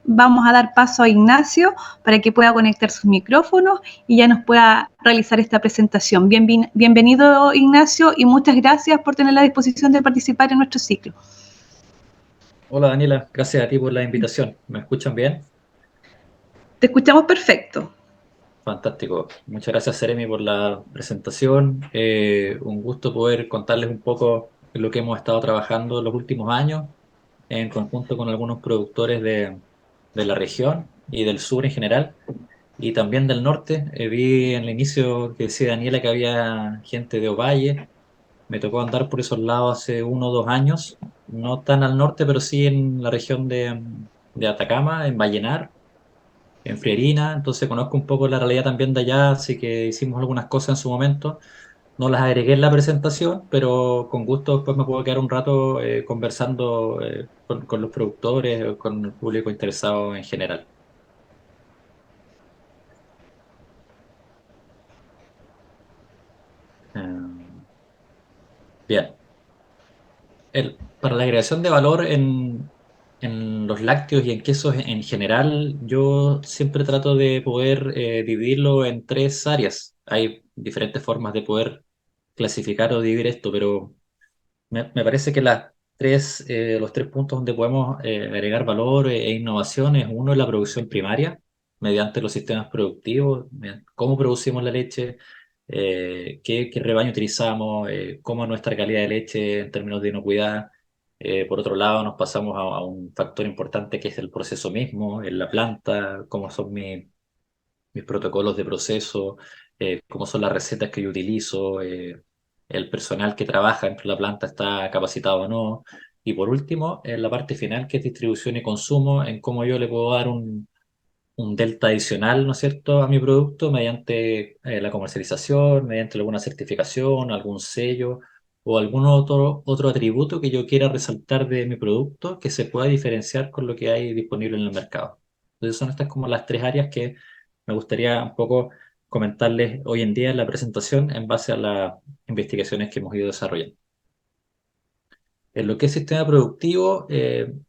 vamos a dar paso a Ignacio para que pueda conectar sus micrófonos y ya nos pueda realizar esta presentación. Bienvenido, Ignacio, y muchas gracias por tener la disposición de participar en nuestro ciclo. Hola Daniela, gracias a ti por la invitación. ¿Me escuchan bien? Te escuchamos perfecto. Fantástico. Muchas gracias, Seremi, por la presentación. Un gusto poder contarles un poco de lo que hemos estado trabajando en los últimos años en conjunto con algunos productores de la región y del sur en general y también del norte. Vi en el inicio que decía Daniela que había gente de Ovalle. Me tocó andar por esos lados hace 1 o 2 años, no tan al norte, pero sí en la región de Atacama, en Vallenar, en Friarina. Entonces conozco un poco la realidad también de allá, así que hicimos algunas cosas en su momento. No las agregué en la presentación, pero con gusto después me puedo quedar un rato conversando con los productores o con el público interesado en general. Eh, Bien. Para la agregación de valor en los lácteos y en quesos en general, yo siempre trato de poder dividirlo en tres áreas. Hay diferentes formas de poder clasificar o dividir esto, pero me parece que los tres puntos donde podemos agregar valor e innovación es uno, es la producción primaria, mediante los sistemas productivos, cómo producimos la leche, qué rebaño utilizamos, cómo es nuestra calidad de leche en términos de inocuidad. Por otro lado, nos pasamos a un factor importante que es el proceso mismo, en la planta, cómo son mis protocolos de proceso, cómo son las recetas que yo utilizo, el personal que trabaja dentro de la planta está capacitado o no. Y por último, en la parte final, que es distribución y consumo, en cómo yo le puedo dar un delta adicional, ¿no es cierto?, a mi producto mediante la comercialización, mediante alguna certificación, algún sello o algún otro atributo que yo quiera resaltar de mi producto que se pueda diferenciar con lo que hay disponible en el mercado. Entonces son estas como las tres áreas que me gustaría un poco comentarles hoy en día en la presentación en base a las investigaciones que hemos ido desarrollando. En lo que es sistema productivo,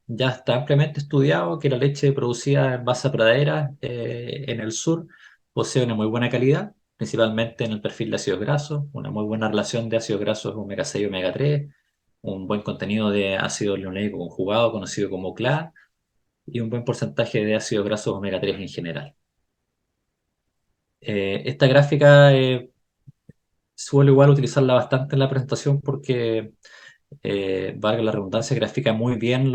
ya está ampliamente estudiado que la leche producida en base a praderas en el sur posee una muy buena calidad, principalmente en el perfil de ácidos grasos, una muy buena relación de ácidos grasos omega 6 y omega 3, un buen contenido de ácido linoleico conjugado conocido como CLA y un buen porcentaje de ácidos grasos omega 3 en general. Esta gráfica suelo igual utilizarla bastante en la presentación porque valga la redundancia, grafica muy bien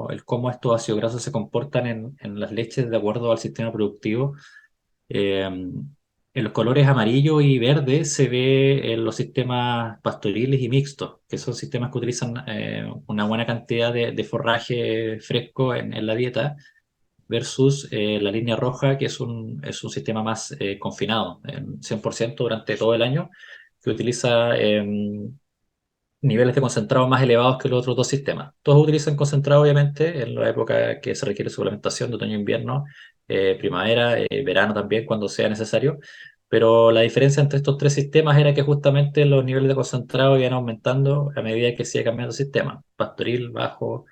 el cómo estos ácidos grasos se comportan en las leches de acuerdo al sistema productivo. En los colores amarillo y verde se ve en los sistemas pastoriles y mixtos, que son sistemas que utilizan una buena cantidad de forraje fresco en la dieta, versus la línea roja, que es un sistema más confinado, en 100% durante todo el año, que utiliza niveles de concentrado más elevados que los otros dos sistemas. Todos utilizan concentrado, obviamente, en la época que se requiere suplementación de otoño-invierno, primavera, verano también, cuando sea necesario. Pero la diferencia entre estos tres sistemas era que justamente los niveles de concentrado iban aumentando a medida que se iba cambiando el sistema. Pastoril, bajo,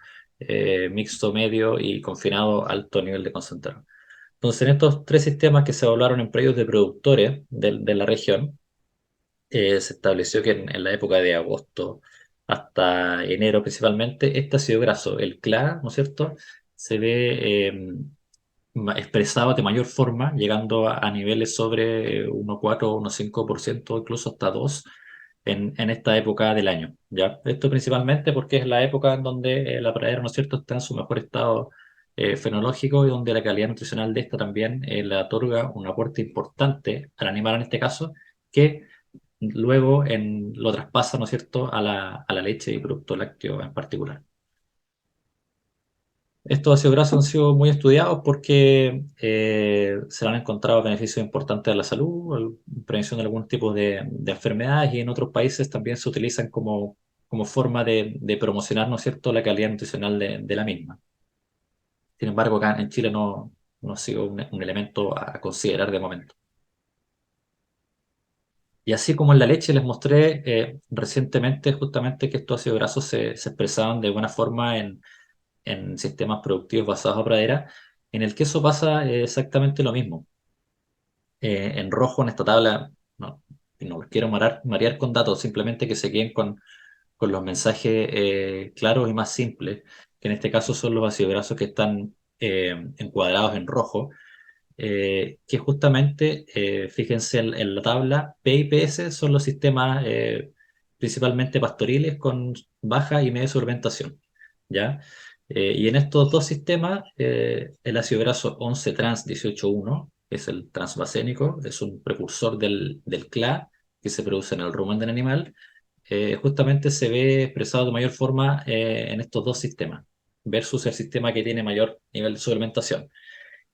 mixto, medio y confinado, alto nivel de concentrado. Entonces, en estos tres sistemas que se evaluaron en predios de productores de la región, se estableció que en la época de agosto hasta enero principalmente, este ácido graso, el CLA, ¿no es cierto?, se ve expresado de mayor forma, llegando a niveles sobre 1,4, 1,5%, incluso hasta 2 en esta época del año, ¿ya? Esto principalmente porque es la época en donde la pradera, ¿no es cierto?, está en su mejor estado fenológico y donde la calidad nutricional de esta también le otorga un aporte importante al animal en este caso, que luego lo traspasa, ¿no es cierto?, a la leche y producto lácteo en particular. Estos ácidos grasos han sido muy estudiados porque se le han encontrado beneficios importantes a la salud, prevención de algún tipo de enfermedades y en otros países también se utilizan como forma de promocionar, ¿no es cierto?, la calidad nutricional de la misma. Sin embargo, acá en Chile no ha sido un elemento a considerar de momento. Y así como en la leche les mostré recientemente justamente que estos ácidos grasos se expresaban de buena forma en sistemas productivos basados a pradera, En el queso pasa exactamente lo mismo. En rojo en esta tabla, no, no los quiero marear con datos, simplemente que se queden con los mensajes claros y más simples, que en este caso son los ácidos grasos que están encuadrados en rojo, que justamente, fíjense en la tabla, P y PS son los sistemas principalmente pastoriles con baja y media solventación, ¿ya? Y en estos dos sistemas, el ácido graso 11-trans 18,1, que es el transvacénico, es un precursor del CLA que se produce en el rumen del animal, justamente se ve expresado de mayor forma en estos dos sistemas, versus el sistema que tiene mayor nivel de suplementación.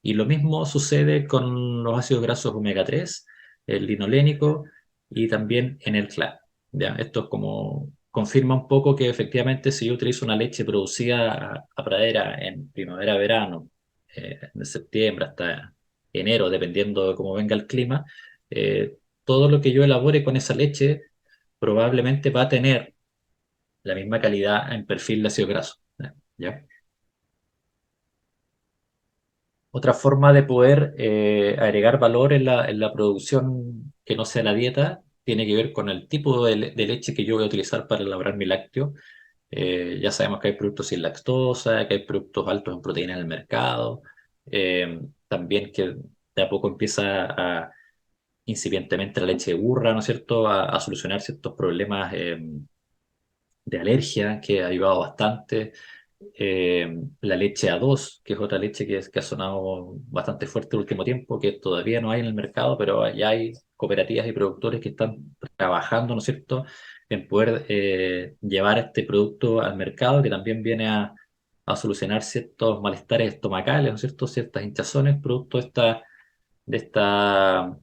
Y lo mismo sucede con los ácidos grasos omega 3, el linolénico y también en el CLA. ¿Ya? Esto es como confirma un poco que efectivamente si yo utilizo una leche producida a pradera en primavera-verano, de septiembre hasta enero, dependiendo de cómo venga el clima, todo lo que yo elabore con esa leche probablemente va a tener la misma calidad en perfil de ácido graso. ¿Ya? Otra forma de poder agregar valor en la producción que no sea la dieta tiene que ver con el tipo de leche que yo voy a utilizar para elaborar mi lácteo. Ya sabemos que hay productos sin lactosa, que hay productos altos en proteína en el mercado. También que de a poco empieza a incipientemente la leche de burra, ¿no es cierto?, a solucionar ciertos problemas de alergia que ha ayudado bastante. La leche A2, que es otra leche que ha sonado bastante fuerte el último tiempo, que todavía no hay en el mercado, pero ya hay cooperativas y productores que están trabajando, ¿no es cierto?, en poder llevar este producto al mercado, que también viene a solucionar ciertos malestares estomacales, ¿no es cierto?, ciertas hinchazones, producto de esta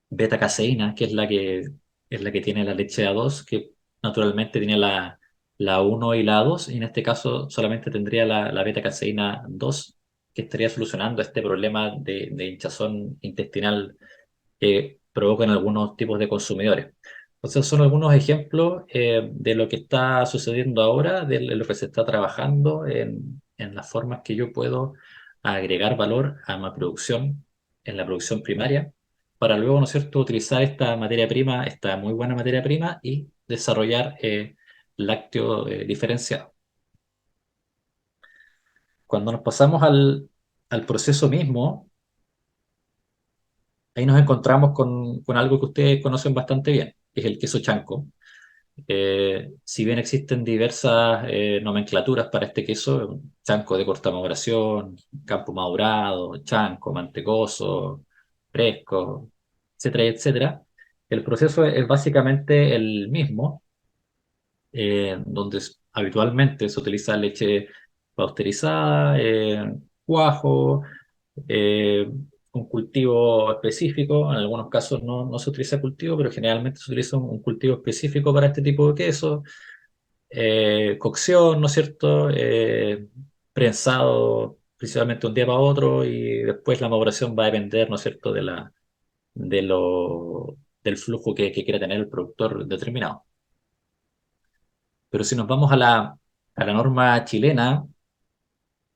beta-caseína, que es la que tiene la leche A2, que naturalmente tiene la 1 y la 2, y en este caso solamente tendría la beta-caseína 2, que estaría solucionando este problema de hinchazón intestinal que provocan algunos tipos de consumidores. Entonces son algunos ejemplos de lo que está sucediendo ahora, de lo que se está trabajando en las formas que yo puedo agregar valor a mi producción, en la producción primaria, para luego, ¿no es cierto?, utilizar esta materia prima, esta muy buena materia prima y desarrollar lácteo diferenciado. Cuando nos pasamos al proceso mismo, ahí nos encontramos con algo que ustedes conocen bastante bien, que es el queso chanco. Si bien existen diversas nomenclaturas para este queso, chanco de corta maduración, campo madurado, chanco, mantecoso, fresco, etcétera, etcétera, el proceso es básicamente el mismo, donde habitualmente se utiliza leche pasteurizada, cuajo, eh, un cultivo específico. En algunos casos no se utiliza cultivo, pero generalmente se utiliza un cultivo específico para este tipo de queso. Cocción, ¿no es cierto? Prensado principalmente un día para otro y después la maduración va a depender, ¿no es cierto?, de del flujo que quiera tener el productor determinado. Pero si nos vamos a la norma chilena,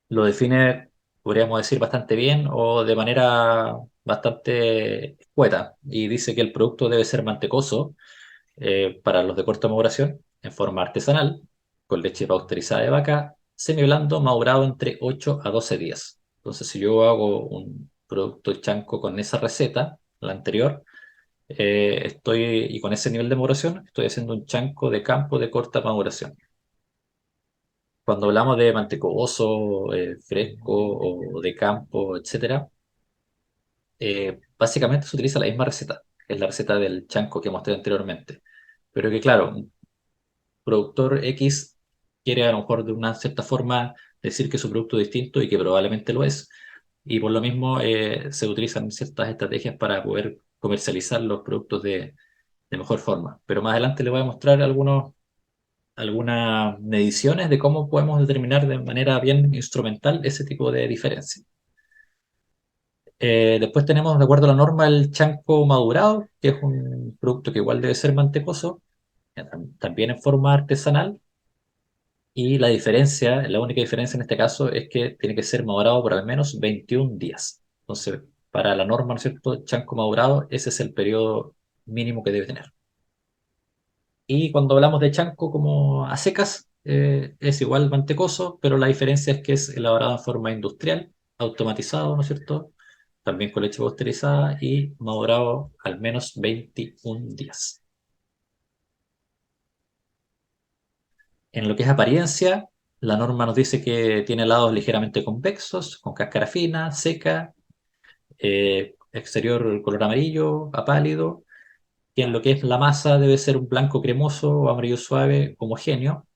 lo define, podríamos decir, bastante bien o de manera bastante escueta. Y dice que el producto debe ser mantecoso para los de corta maduración, en forma artesanal, con leche pasteurizada de vaca, semi-blando, madurado entre 8 a 12 días. Entonces, si yo hago un producto chanco con esa receta, la anterior, y con ese nivel de maduración, estoy haciendo un chanco de campo de corta maduración. Cuando hablamos de mantecoso, fresco o de campo, etcétera, básicamente se utiliza la misma receta, que es la receta del chanco que mostré anteriormente. Pero que claro, un productor X quiere a lo mejor de una cierta forma decir que su producto es distinto y que probablemente lo es. Y por lo mismo se utilizan ciertas estrategias para poder comercializar los productos de mejor forma. Pero más adelante les voy a mostrar algunas mediciones de cómo podemos determinar de manera bien instrumental ese tipo de diferencia. Después tenemos, de acuerdo a la norma, el chanco madurado, que es un producto que igual debe ser mantecoso, también en forma artesanal, Y la única diferencia en este caso es que tiene que ser madurado por al menos 21 días. Entonces, para la norma, ¿no es cierto? Chanco madurado, ese es el periodo mínimo que debe tener. Y cuando hablamos de chanco como a secas, es igual mantecoso, pero la diferencia es que es elaborado en forma industrial, automatizado, ¿no es cierto? También con leche pasteurizada y madurado al menos 21 días. En lo que es apariencia, la norma nos dice que tiene lados ligeramente convexos, con cáscara fina, seca, exterior color amarillo a pálido, y en lo que es la masa debe ser un blanco cremoso o amarillo suave homogéneo,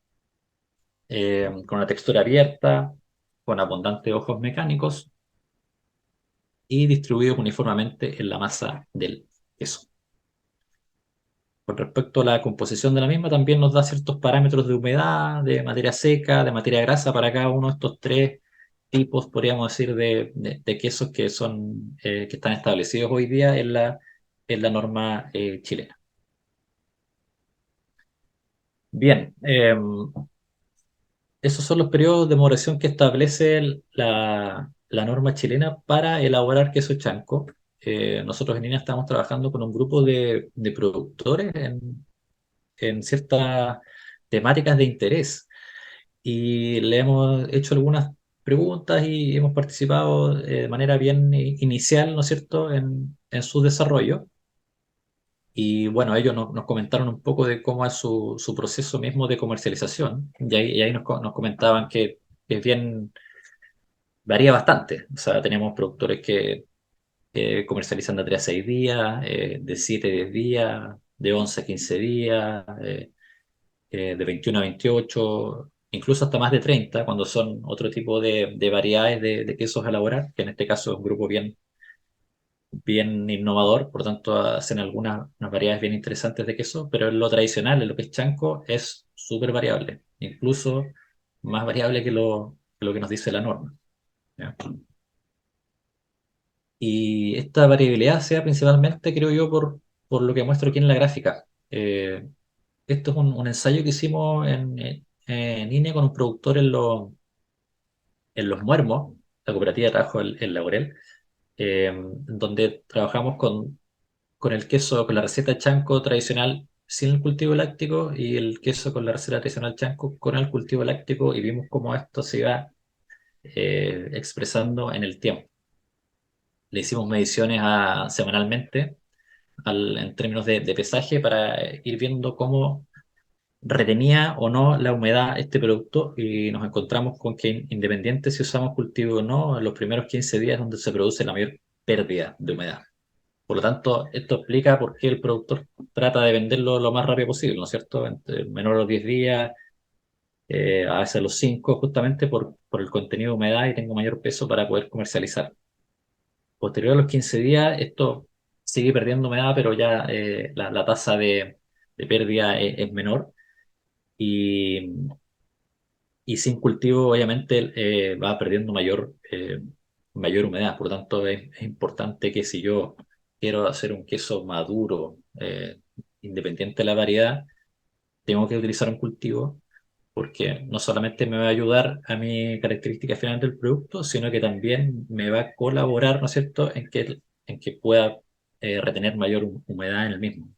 con una textura abierta, con abundantes ojos mecánicos y distribuidos uniformemente en la masa del queso. Con respecto a la composición de la misma, también nos da ciertos parámetros de humedad, de materia seca, de materia grasa para cada uno de estos tres tipos, podríamos decir, de quesos que son, que están establecidos hoy día en la norma chilena. Bien, esos son los periodos de maduración que establece la norma chilena para elaborar queso chanco. Nosotros en INA estamos trabajando con un grupo de productores en ciertas temáticas de interés y le hemos hecho algunas preguntas y hemos participado de manera bien inicial, ¿no es cierto?, en su desarrollo. Y bueno, ellos nos comentaron un poco de cómo es su proceso mismo de comercialización. Y ahí nos comentaban que es bien, varía bastante. O sea, tenemos productores que comercializan de 3 a 6 días, de 7 a 10 días, de 11 a 15 días, de 21 a 28, incluso hasta más de 30 cuando son otro tipo de variedades de quesos a elaborar, que en este caso es un grupo bien innovador, por tanto hacen algunas unas variedades bien interesantes de queso, pero en lo tradicional, en lo que es chanco, es súper variable, incluso más variable que lo que nos dice la norma. ¿Ya? Y esta variabilidad se da principalmente, creo yo, por lo que muestro aquí en la gráfica. Esto es un ensayo que hicimos en línea con un productor en Los Muermos, la cooperativa de trabajo en Laurel, donde trabajamos con el queso, con la receta chanco tradicional sin el cultivo láctico y el queso con la receta tradicional chanco con el cultivo láctico y vimos cómo esto se iba expresando en el tiempo. Le hicimos mediciones semanalmente en términos de pesaje para ir viendo cómo retenía o no la humedad este producto y nos encontramos con que independiente si usamos cultivo o no, en los primeros 15 días es donde se produce la mayor pérdida de humedad. Por lo tanto, esto explica por qué el productor trata de venderlo lo más rápido posible, ¿no es cierto? Entre menor a los 10 días, a veces a los 5 justamente por el contenido de humedad y tengo mayor peso para poder comercializar. Posterior a los 15 días, esto sigue perdiendo humedad, pero ya la tasa de pérdida es menor. Y, y sin cultivo, obviamente, va perdiendo mayor humedad. Por lo tanto, es importante que si yo quiero hacer un queso maduro, independiente de la variedad, tengo que utilizar un cultivo porque no solamente me va a ayudar a mi característica final del producto, sino que también me va a colaborar, ¿no es cierto?, en que pueda retener mayor humedad en el mismo.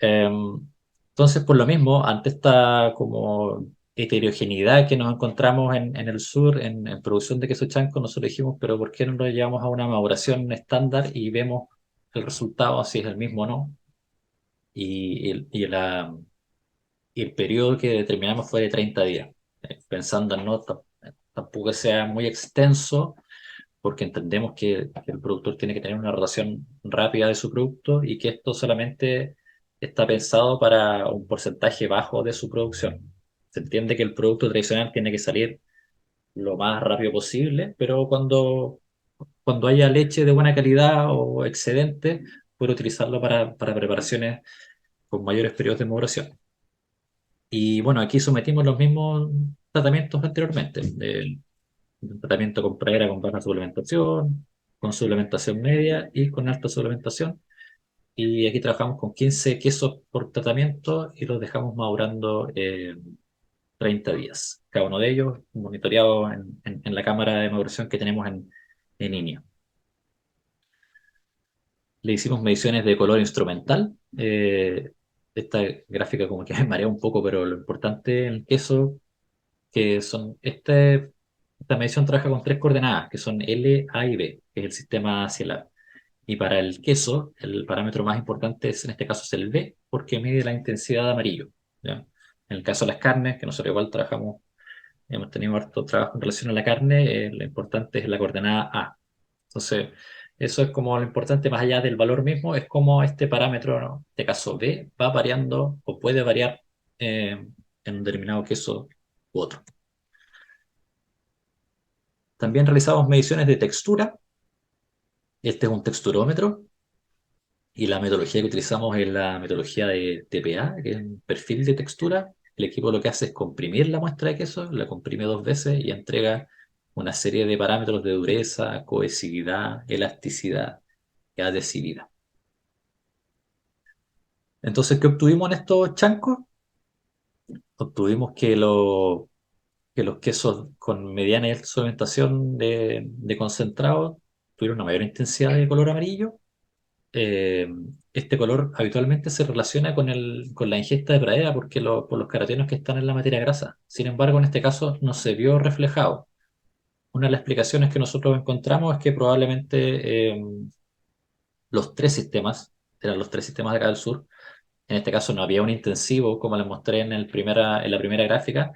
Entonces, por lo mismo, ante esta como heterogeneidad que nos encontramos en el sur, en producción de queso chanco, nosotros dijimos, pero ¿por qué no lo llevamos a una maduración estándar y vemos el resultado, si es el mismo o no? Y el periodo que determinamos fue de 30 días, pensando en no tampoco que sea muy extenso, porque entendemos que el productor tiene que tener una rotación rápida de su producto y que esto solamente está pensado para un porcentaje bajo de su producción. Se entiende que el producto tradicional tiene que salir lo más rápido posible, pero cuando haya leche de buena calidad o excedente, puede utilizarlo para preparaciones con mayores periodos de maduración. Y bueno, aquí sometimos los mismos tratamientos anteriormente. Un tratamiento con pradera con baja suplementación, con suplementación media y con alta suplementación. y aquí trabajamos con 15 quesos por tratamiento y los dejamos madurando 30 días. Cada uno de ellos monitoreado en la cámara de maduración que tenemos en INEO. Le hicimos mediciones de color instrumental. Esta gráfica como que me marea un poco, pero lo importante en el queso que son, esta medición trabaja con tres coordenadas, que son L, A y B, que es el sistema CIELAB. Y para el queso, el parámetro más importante es, en este caso es el B, porque mide la intensidad de amarillo. ¿Ya? En el caso de las carnes, que nosotros igual trabajamos, hemos tenido harto trabajo en relación a la carne, lo importante es la coordenada A. Entonces, eso es como lo importante más allá del valor mismo, es como este parámetro, ¿no? En este caso B, va variando o puede variar en un determinado queso u otro. También realizamos mediciones de textura. Este es un texturómetro y la metodología que utilizamos es la metodología de TPA, que es un perfil de textura. El equipo lo que hace es comprimir la muestra de queso, la comprime 2 veces y entrega una serie de parámetros de dureza, cohesividad, elasticidad y adhesividad. Entonces, ¿qué obtuvimos en estos chancos? Obtuvimos que los quesos con mediana y alta solventación de concentrado tuvieron una mayor intensidad de color amarillo. eh, este color habitualmente se relaciona con la ingesta de pradera por los carotenos que están en la materia grasa. Sin embargo, en este caso no se vio reflejado. Una de las explicaciones que nosotros encontramos es que probablemente los tres sistemas, eran los tres sistemas de acá del sur, en este caso no había un intensivo como les mostré en la primera gráfica,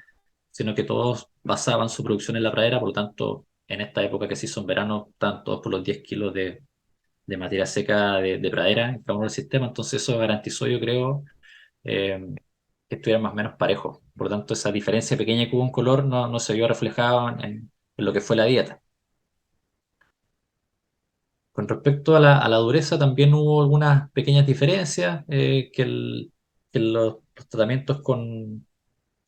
sino que todos basaban su producción en la pradera, por lo tanto, en esta época que sí son veranos, están todos por los 10 kilos de materia seca de pradera en cada uno del sistema, entonces eso garantizó, yo creo, que estuvieran más o menos parejos. Por lo tanto, esa diferencia pequeña que hubo en color no se vio reflejada en lo que fue la dieta. Con respecto a la dureza, también hubo algunas pequeñas diferencias, que los tratamientos con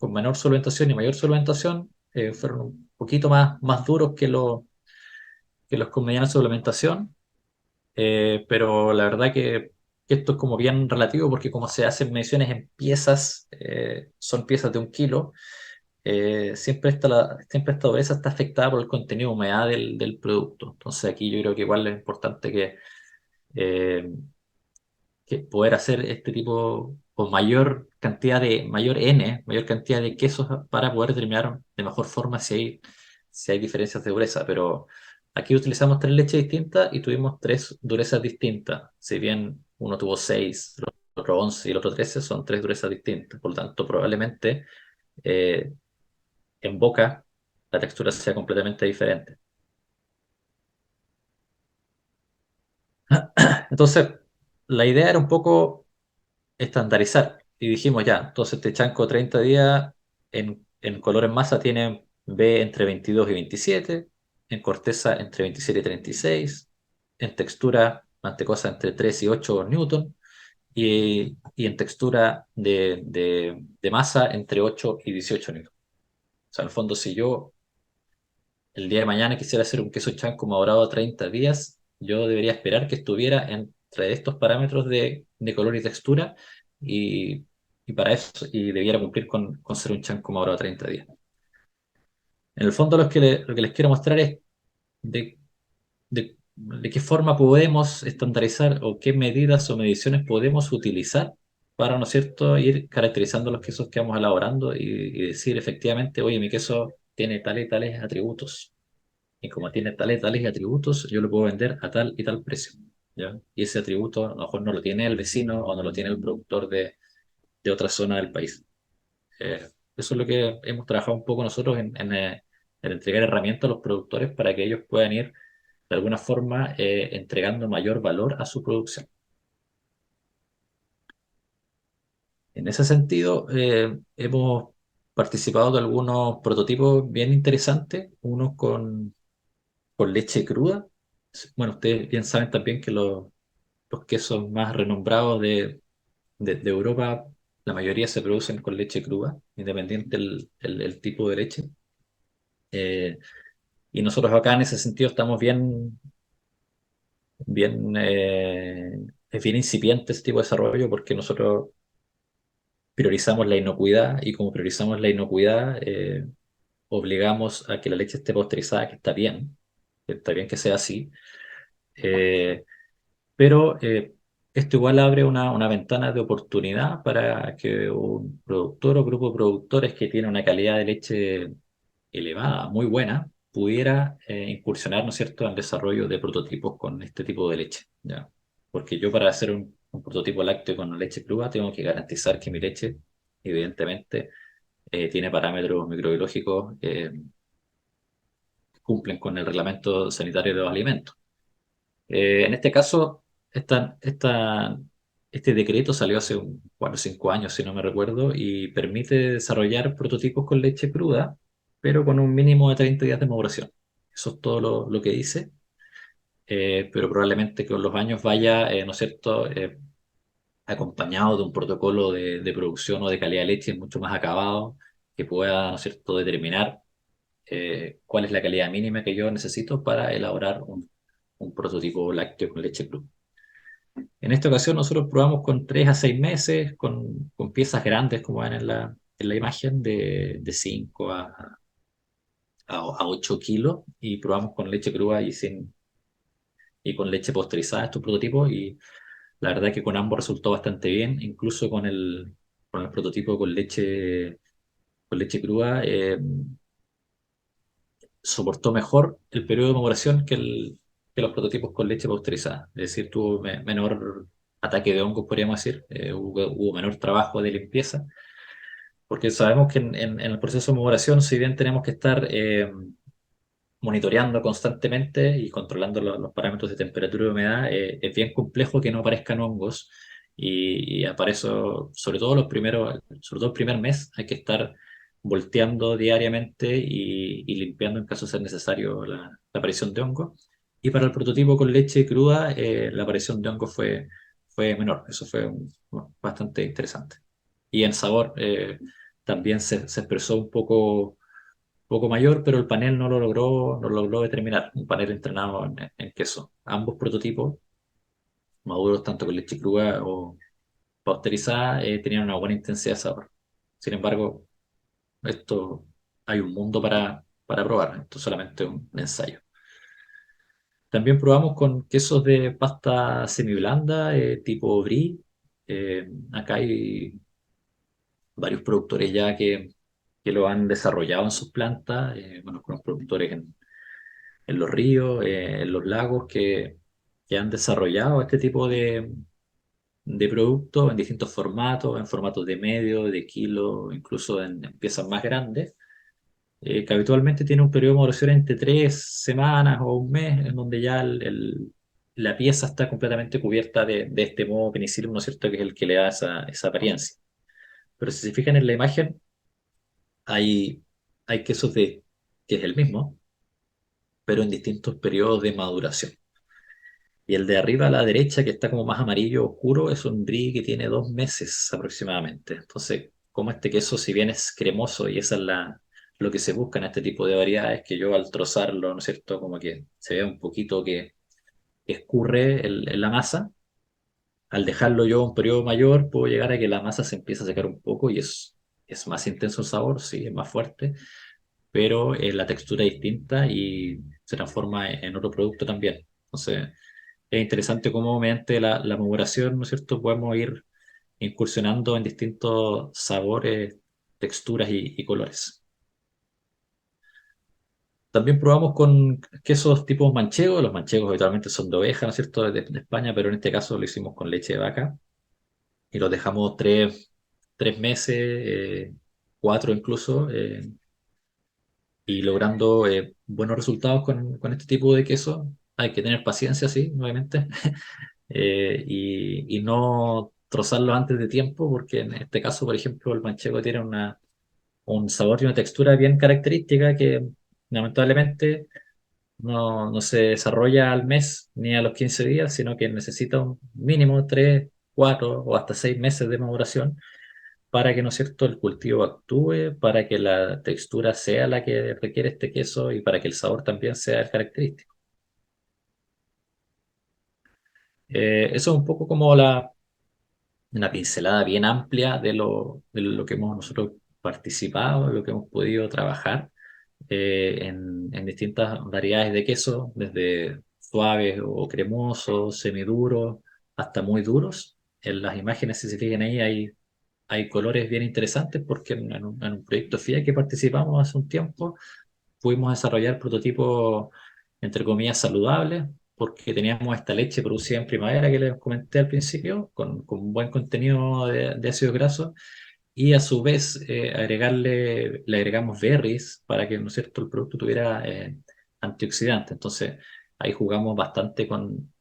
menor solventación y mayor solventación fueron un poquito más duros que los con mediana solventación. Pero la verdad que esto es como bien relativo porque como se hacen mediciones en piezas, son piezas de 1 kilo, siempre esta dureza está afectada por el contenido de humedad del producto. Entonces aquí yo creo que igual es importante eh, que poder hacer este tipo o mayor cantidad de quesos para poder determinar de mejor forma si hay diferencias de dureza. Pero aquí utilizamos tres leches distintas y tuvimos tres durezas distintas. Si bien uno tuvo 6, el otro 11 y el otro 13, son tres durezas distintas. Por lo tanto, probablemente eh, en boca la textura sea completamente diferente. Entonces, la idea era un poco estandarizar. Y dijimos ya, entonces este chanco 30 días en color en masa tiene B entre 22 y 27, en corteza entre 27 y 36, en textura mantecosa entre 3 y 8 newton y en textura de masa entre 8 y 18 newton. O sea, en el fondo, si yo el día de mañana quisiera hacer un queso chanco madurado a 30 días, yo debería esperar que estuviera entre estos parámetros de color y textura y, y para eso y debiera cumplir con ser un chanco madurado a 30 días. En el fondo lo que les quiero mostrar es de qué forma podemos estandarizar o qué medidas o mediciones podemos utilizar para, ¿no es cierto?, ir caracterizando los quesos que vamos elaborando y decir efectivamente, oye, mi queso tiene tales y tales atributos. Y como tiene tales, tales atributos, yo lo puedo vender a tal y tal precio. ¿Ya? Y ese atributo a lo mejor no lo tiene el vecino o no lo tiene el productor de otra zona del país. Eso es lo que hemos trabajado un poco nosotros en entregar herramientas a los productores para que ellos puedan ir de alguna forma entregando mayor valor a su producción. En ese sentido, hemos participado de algunos prototipos bien interesantes, unos con leche cruda. Bueno, ustedes bien saben también que los quesos más renombrados de Europa, la mayoría se producen con leche cruda, independiente el tipo de leche. Eh, y nosotros acá en ese sentido estamos bien es bien incipiente ese tipo de desarrollo porque nosotros priorizamos la inocuidad y como priorizamos la inocuidad, obligamos a que la leche esté pasteurizada, que está bien que sea así, eh, pero esto igual abre una ventana de oportunidad para que un productor o grupo de productores que tiene una calidad de leche elevada, muy buena, pudiera incursionar, ¿no es cierto?, en el desarrollo de prototipos con este tipo de leche, ¿ya? Porque yo para hacer un prototipo lácteo con leche cruda tengo que garantizar que mi leche, evidentemente, tiene parámetros microbiológicos que cumplen con el reglamento sanitario de los alimentos. En este caso, este decreto salió hace 4 o 5 años, si no me recuerdo, y permite desarrollar prototipos con leche cruda, pero con un mínimo de 30 días de maduración. Eso es todo lo que dice, pero probablemente con los años vaya, ¿no es cierto?, acompañado de un protocolo de producción o de calidad de leche mucho más acabado, que pueda, ¿no es cierto?, determinar cuál es la calidad mínima que yo necesito para elaborar un prototipo lácteo con leche cruda. En esta ocasión nosotros probamos con 3 a 6 meses, con piezas grandes como ven en la imagen, de 5 a 8 kilos, y probamos con leche cruda y con leche pasteurizada estos prototipos, y la verdad que con ambos resultó bastante bien, incluso con el prototipo con leche cruda. Soportó mejor el periodo de maduración que los prototipos con leche pasteurizada. Es decir, tuvo menor ataque de hongos, podríamos decir, hubo menor trabajo de limpieza, porque sabemos que en el proceso de maduración, si bien tenemos que estar monitoreando constantemente y controlando los parámetros de temperatura y humedad, es bien complejo que no aparezcan hongos y para eso, sobre todo el primer mes, hay que estar volteando diariamente y limpiando en caso de ser necesario la aparición de hongos. Y para el prototipo con leche cruda, la aparición de hongos fue menor. Eso fue bastante interesante. Y en sabor también se expresó un poco mayor, pero el panel no lo logró determinar, un panel entrenado en queso. Ambos prototipos, maduros tanto con leche cruda o pasteurizada, tenían una buena intensidad de sabor. Sin embargo, esto hay un mundo para probar, esto es solamente un ensayo. También probamos con quesos de pasta semiblanda, tipo brie. Acá hay varios productores ya que lo han desarrollado en sus plantas, bueno, con los productores en los ríos, en los lagos que han desarrollado este tipo de productos en distintos formatos, en formatos de medio, de kilo, incluso en piezas más grandes, que habitualmente tiene un periodo de maduración entre 3 semanas o un mes, en donde ya la pieza está completamente cubierta de este modo penicillium, ¿no es cierto?, que es el que le da esa apariencia. Pero si se fijan en la imagen, hay, hay quesos que es el mismo, pero en distintos periodos de maduración. Y el de arriba a la derecha, que está como más amarillo oscuro, es un brie que tiene 2 meses aproximadamente. Entonces, como este queso, si bien es cremoso y eso es lo que se busca en este tipo de variedades, que yo al trozarlo, ¿no es cierto?, como que se ve un poquito que escurre en la masa. Al dejarlo yo un periodo mayor, puedo llegar a que la masa se empiece a secar un poco y es más intenso el sabor, sí, es más fuerte, pero la textura es distinta y se transforma en otro producto también. Entonces, es interesante cómo mediante la maduración, ¿no es cierto?, podemos ir incursionando en distintos sabores, texturas y colores. También probamos con quesos tipos manchegos. Los manchegos habitualmente son de oveja, ¿no es cierto?, de España, pero en este caso lo hicimos con leche de vaca y los dejamos 3 meses, 4 incluso, y logrando buenos resultados con este tipo de queso. Hay que tener paciencia, sí, obviamente, y no trozarlo antes de tiempo, porque en este caso, por ejemplo, el manchego tiene un sabor y una textura bien característica que lamentablemente no se desarrolla al mes ni a los 15 días, sino que necesita un mínimo 3, 4 o hasta 6 meses de maduración para que, ¿no es cierto?, el cultivo actúe, para que la textura sea la que requiere este queso y para que el sabor también sea el característico. Eso es un poco como una pincelada bien amplia de lo que hemos nosotros participado, lo que hemos podido trabajar en distintas variedades de queso, desde suaves o cremosos, semiduros, hasta muy duros. En las imágenes, si se fijan ahí, hay colores bien interesantes porque en un proyecto FIA que participamos hace un tiempo, pudimos desarrollar prototipos, entre comillas, saludables, porque teníamos esta leche producida en primavera que les comenté al principio, con un buen contenido de ácidos grasos, y a su vez le agregamos berries para que, ¿no es cierto?, el producto tuviera antioxidantes. Entonces, ahí jugamos bastante con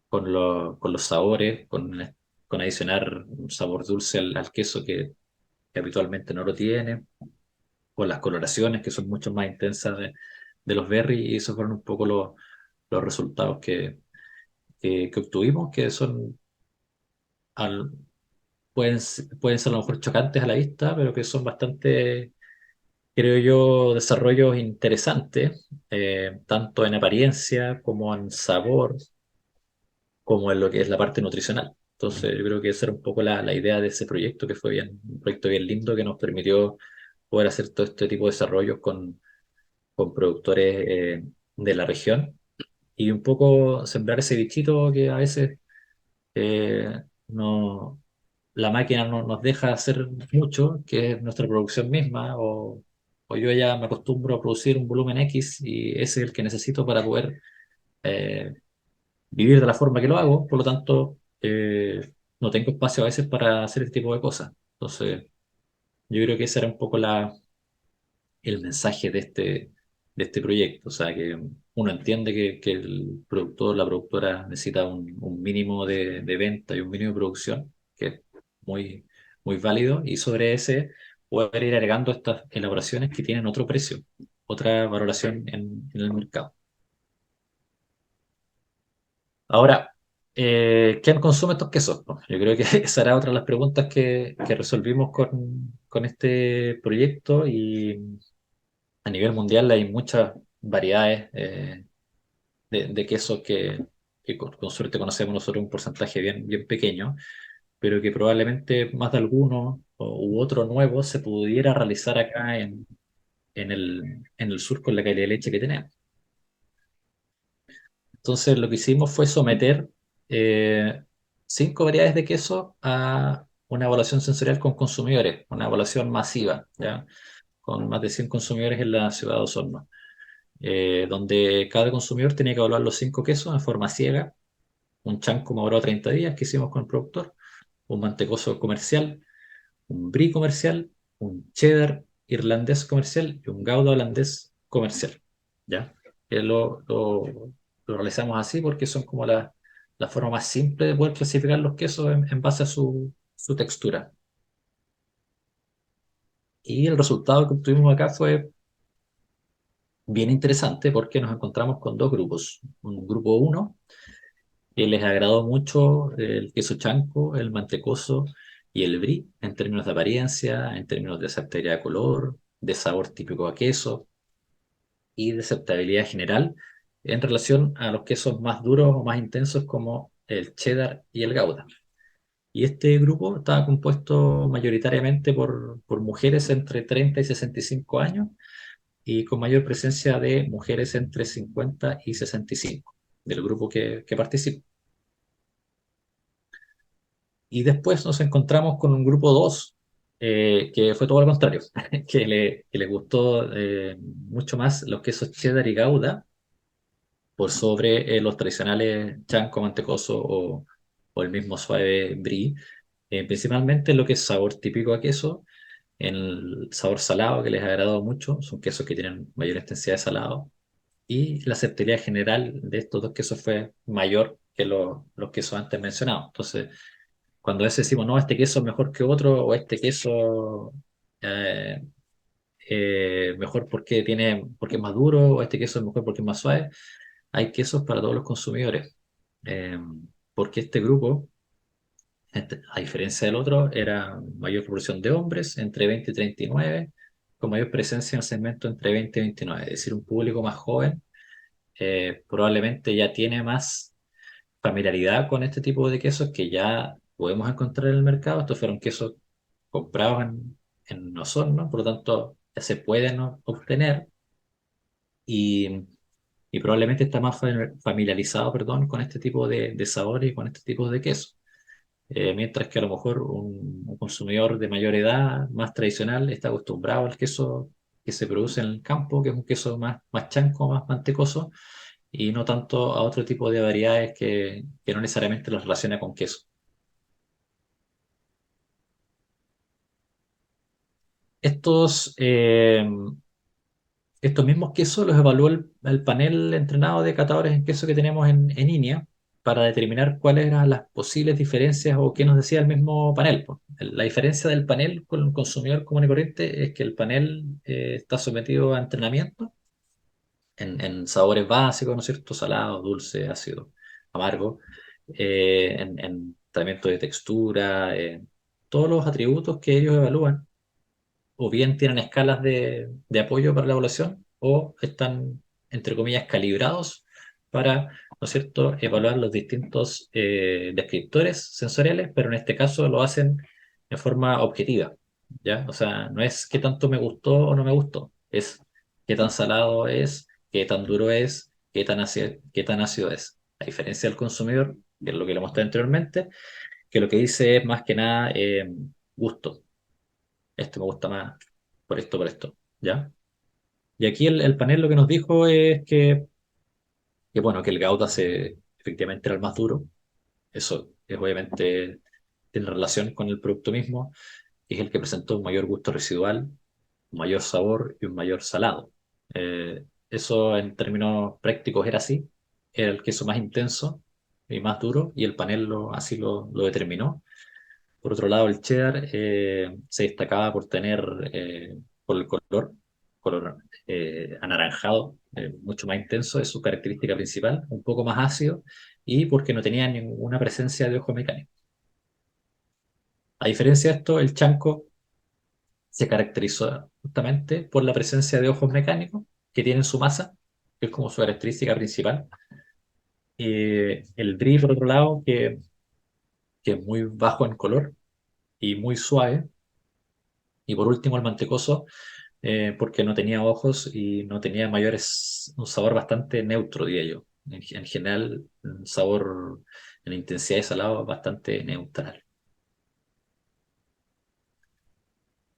los sabores, con adicionar un sabor dulce al queso que habitualmente no lo tiene, con las coloraciones que son mucho más intensas de los berries, y esos fueron un poco los resultados que obtuvimos, que al- pueden ser a lo mejor chocantes a la vista, pero que son bastante, creo yo, desarrollos interesantes, tanto en apariencia como en sabor, como en lo que es la parte nutricional. Entonces, yo creo que esa era un poco la idea de ese proyecto, que fue un proyecto bien lindo que nos permitió poder hacer todo este tipo de desarrollos con productores de la región, y un poco sembrar ese bichito que a veces no, la máquina no nos deja hacer mucho, que es nuestra producción misma, o yo ya me acostumbro a producir un volumen X y ese es el que necesito para poder eh, vivir de la forma que lo hago. Por lo tanto, no tengo espacio a veces para hacer este tipo de cosas. Entonces, yo creo que ese era un poco el mensaje de este proyecto. O sea, que uno entiende que el productor, la productora necesita un mínimo de venta y un mínimo de producción, que es muy, muy válido, y sobre ese poder ir agregando estas elaboraciones que tienen otro precio, otra valoración en el mercado. Ahora, ¿quién consume estos quesos? Pues, yo creo que esa era otra de las preguntas que resolvimos con este proyecto, y a nivel mundial hay muchas variedades de quesos que con suerte conocemos nosotros un porcentaje bien, bien pequeño, pero que probablemente más de alguno u otro nuevo se pudiera realizar acá en el sur con la calidad de leche que tenemos. Entonces lo que hicimos fue someter eh, 5 variedades de queso a una evaluación sensorial con consumidores, una evaluación masiva, ¿ya? Con más de 100 consumidores en la ciudad de Osorno, donde cada consumidor tenía que evaluar los 5 quesos en forma ciega. Un chanco madurado a 30 días que hicimos con el productor, un mantecoso comercial, un brie comercial, un cheddar irlandés comercial y un gouda holandés comercial. ¿Ya? Lo realizamos así porque son como la forma más simple de poder clasificar los quesos en base a su textura. Y el resultado que obtuvimos acá fue bien interesante porque nos encontramos con dos grupos. Un grupo uno que les agradó mucho el queso chanco, el mantecoso y el brie en términos de apariencia, en términos de aceptabilidad de color, de sabor típico a queso y de aceptabilidad general en relación a los quesos más duros o más intensos como el cheddar y el gouda. Y este grupo estaba compuesto mayoritariamente por mujeres entre 30 y 65 años, y con mayor presencia de mujeres entre 50 y 65 del grupo que participa. Y después nos encontramos con un grupo 2 que fue todo lo contrario, que le gustó mucho más los quesos cheddar y gouda por sobre los tradicionales chanco, mantecoso o el mismo suave brie. Principalmente lo que es sabor típico a queso, el sabor salado que les ha agradado mucho, son quesos que tienen mayor intensidad de salado, y la aceptabilidad general de estos dos quesos fue mayor que los quesos antes mencionados. Entonces, cuando a veces decimos, no, este queso es mejor que otro, o este queso eh, mejor porque es más duro, o este queso es mejor porque es más suave, hay quesos para todos los consumidores. Eh, porque este grupo, a diferencia del otro, era mayor proporción de hombres entre 20 y 39, con mayor presencia en el segmento entre 20 y 29, es decir, un público más joven probablemente ya tiene más familiaridad con este tipo de quesos que ya podemos encontrar en el mercado. Estos fueron quesos comprados en Osorno, por lo tanto ya se pueden obtener y, y probablemente está más familiarizado, perdón, con este tipo de sabores y con este tipo de queso. Mientras que a lo mejor un consumidor de mayor edad, más tradicional, está acostumbrado al queso que se produce en el campo, que es un queso más chanco, más mantecoso, y no tanto a otro tipo de variedades que no necesariamente los relaciona con queso. Estos, estos mismos quesos los evaluó el panel entrenado de catadores en queso que tenemos en INEA para determinar cuáles eran las posibles diferencias o qué nos decía el mismo panel, po. La diferencia del panel con el consumidor común y corriente es que el panel está sometido a entrenamiento en sabores básicos, ¿no es cierto? Salado, dulce, ácido, amargo, en tratamiento de textura, todos los atributos que ellos evalúan o bien tienen escalas de apoyo para la evaluación o están, entre comillas, calibrados para, ¿no es cierto?, evaluar los distintos descriptores sensoriales, pero en este caso lo hacen de forma objetiva, ¿ya? O sea, no es qué tanto me gustó o no me gustó, es qué tan salado es, qué tan duro es, qué tan ácido es. A diferencia del consumidor, que es lo que le mostré anteriormente, que lo que dice es más que nada gusto. Este me gusta más por esto, ¿ya? Y aquí el panel lo que nos dijo es que bueno, que el Gouda efectivamente era el más duro. Eso es, obviamente tiene relación con el producto mismo, que es el que presentó un mayor gusto residual, un mayor sabor y un mayor salado. Eso en términos prácticos era así, era el queso más intenso y más duro, y el panel así lo determinó. Por otro lado, el cheddar se destacaba por tener, por el color anaranjado, mucho más intenso, es su característica principal, un poco más ácido y porque no tenía ninguna presencia de ojo mecánico. A diferencia de esto, el chanco se caracterizó justamente por la presencia de ojos mecánicos que tienen su masa, que es como su característica principal. El brie, por otro lado, que es muy bajo en color y muy suave. Y por último, el mantecoso porque no tenía ojos y no tenía mayores, un sabor bastante neutro, diría yo. En general, un sabor en intensidad de salado bastante neutral.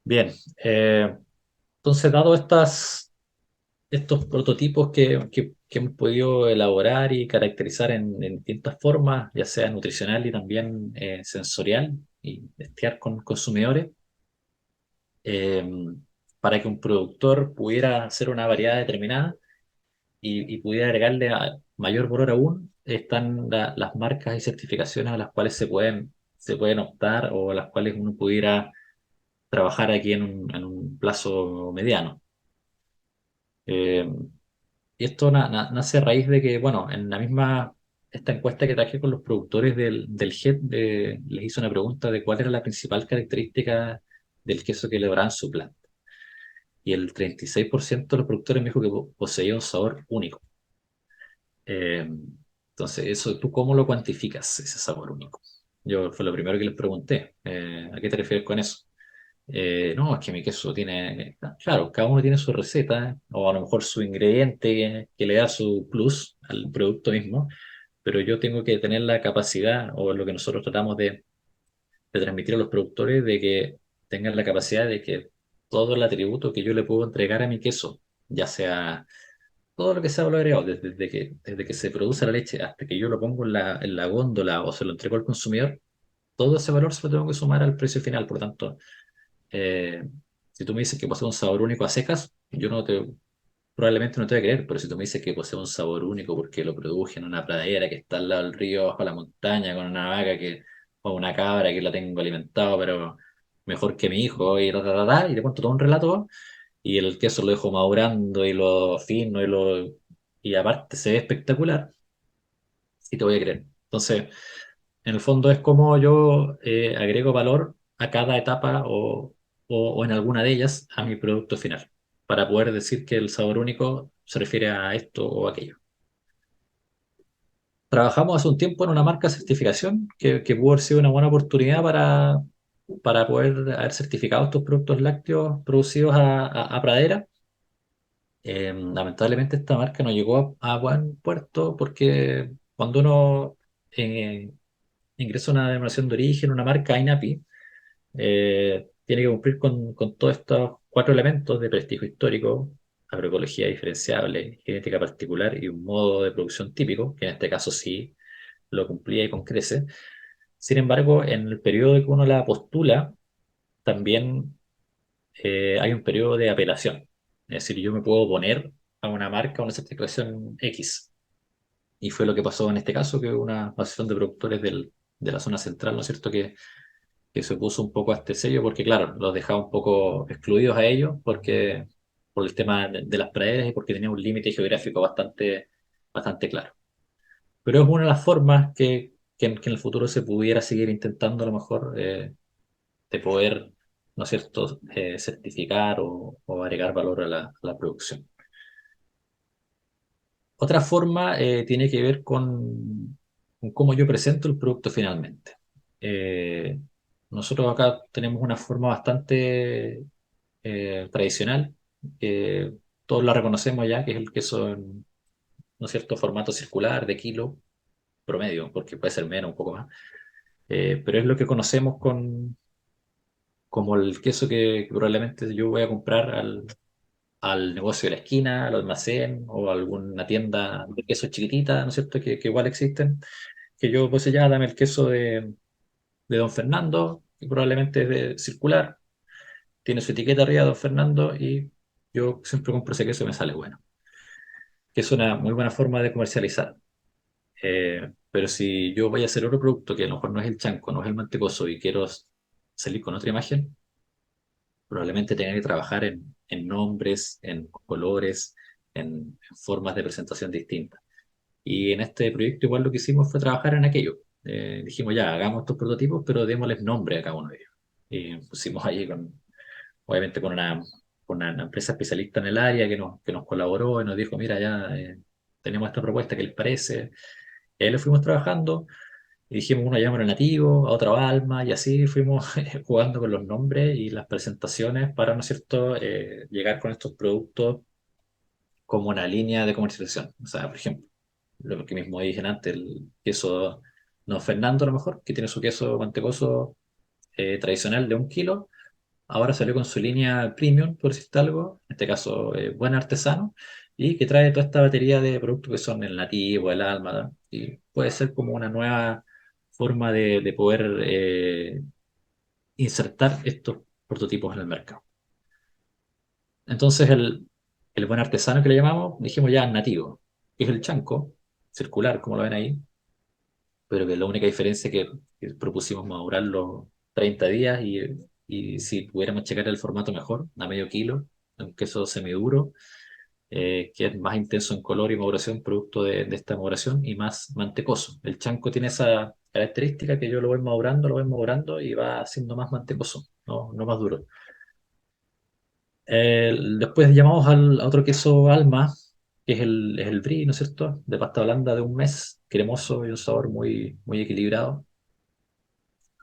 Bien, entonces, dado estos prototipos que hemos podido elaborar y caracterizar en distintas formas, ya sea nutricional y también sensorial, y testear con consumidores, eh, para que un productor pudiera hacer una variedad determinada, y pudiera agregarle mayor valor aún, están las marcas y certificaciones a las cuales se pueden optar o a las cuales uno pudiera trabajar aquí en un plazo mediano. Eh, y esto nace a raíz de que, bueno, en la misma, esta encuesta que traje con los productores del GET, les hice una pregunta de cuál era la principal característica del queso que elaboraban en su planta. Y el 36% de los productores me dijo que poseía un sabor único. Eh, entonces, eso, ¿tú cómo lo cuantificas, ese sabor único? Yo fue lo primero que les pregunté. ¿A qué te refieres con eso? No, es que mi queso tiene, claro, cada uno tiene su receta o a lo mejor su ingrediente que le da su plus al producto mismo, pero yo tengo que tener la capacidad o lo que nosotros tratamos de transmitir a los productores de que tengan la capacidad de que todo el atributo que yo le puedo entregar a mi queso, ya sea todo lo que sea valor agregado, desde que se produce la leche hasta que yo lo pongo en la góndola o se lo entrego al consumidor, todo ese valor se lo tengo que sumar al precio final. Por lo tanto, eh, si tú me dices que posee un sabor único a secas, yo no te, probablemente no te voy a creer, pero si tú me dices que posee un sabor único porque lo produje en una pradera que está al lado del río, bajo la montaña, con una vaca o una cabra que la tengo alimentado, pero mejor que mi hijo, y y te cuento todo un relato, y el queso lo dejo madurando y lo fino y aparte se ve espectacular, y te voy a creer. Entonces, en el fondo es como yo agrego valor a cada etapa o en alguna de ellas a mi producto final, para poder decir que el sabor único se refiere a esto o aquello. trabajamos hace un tiempo en una marca de certificación que pudo haber sido una buena oportunidad para poder haber certificado estos productos lácteos producidos a pradera. Lamentablemente esta marca no llegó a buen puerto porque cuando uno eh, ingresa una denominación de origen, una marca INAPI, tiene que cumplir con todos estos cuatro elementos de prestigio histórico, agroecología diferenciable, genética particular y un modo de producción típico, que en este caso sí lo cumplía y con crece. Sin embargo, en el periodo que uno la postula, también hay un periodo de apelación. Es decir, yo me puedo oponer a una marca, a una certificación X. Y fue lo que pasó en este caso, que una asociación de productores de la zona central, ¿no es cierto?, que se opuso un poco a este sello, porque claro, los dejaba un poco excluidos a ellos, porque por el tema de las praderas y porque tenía un límite geográfico bastante claro. Pero es una de las formas que en el futuro se pudiera seguir intentando a lo mejor de poder, ¿no es cierto?, certificar o agregar valor a la producción. Otra forma tiene que ver con cómo yo presento el producto finalmente. Eh, Nosotros acá tenemos una forma bastante tradicional, que todos la reconocemos ya, que es el queso en, ¿no es cierto?, formato circular de kilo promedio, porque puede ser menos, un poco más. Pero es lo que conocemos como el queso que probablemente yo voy a comprar al negocio de la esquina, al almacén o a alguna tienda de queso chiquitita, ¿no es cierto?, que igual existen, que yo pues ya dame el queso de Don Fernando, que probablemente es de circular, tiene su etiqueta arriba de Don Fernando y yo siempre compro ese queso y me sale bueno, que es una muy buena forma de comercializar. Pero si yo voy a hacer otro producto que a lo mejor no es el chanco, no es el mantecoso y quiero salir con otra imagen, probablemente tenga que trabajar en nombres, en colores, en formas de presentación distintas. Y en este proyecto igual lo que hicimos fue trabajar en aquello. Dijimos ya, hagamos estos prototipos, pero démosles nombre a cada uno de ellos. Y pusimos ahí obviamente con una empresa especialista en el área que nos colaboró y nos dijo, mira, ya tenemos esta propuesta, ¿qué les parece? Y ahí lo fuimos trabajando y dijimos, uno llama nativo, a otro alma, y así fuimos jugando con los nombres y las presentaciones para, ¿no es cierto?, llegar con estos productos como una línea de comercialización. O sea, por ejemplo, lo que mismo dije antes, el queso Don Fernando a lo mejor, que tiene su queso mantecoso tradicional de 1 kilo, ahora salió con su línea premium, por decirte algo, en este caso buen artesano, y que trae toda esta batería de productos que son el nativo, el alma, ¿no? Y puede ser como una nueva forma de poder insertar estos prototipos en el mercado. Entonces el buen artesano que le llamamos, dijimos ya nativo, que es el chanco, circular, como lo ven ahí, pero que la única diferencia que propusimos madurarlo 30 días y si pudiéramos checar el formato mejor, a medio kilo, un queso semiduro, que es más intenso en color y maduración, producto de esta maduración, y más mantecoso. El chanco tiene esa característica que yo lo voy madurando y va siendo más mantecoso, no más duro. Después llamamos a otro queso Alma, que es el brie, ¿no es cierto? De pasta blanda de 1 mes, cremoso y un sabor muy, muy equilibrado.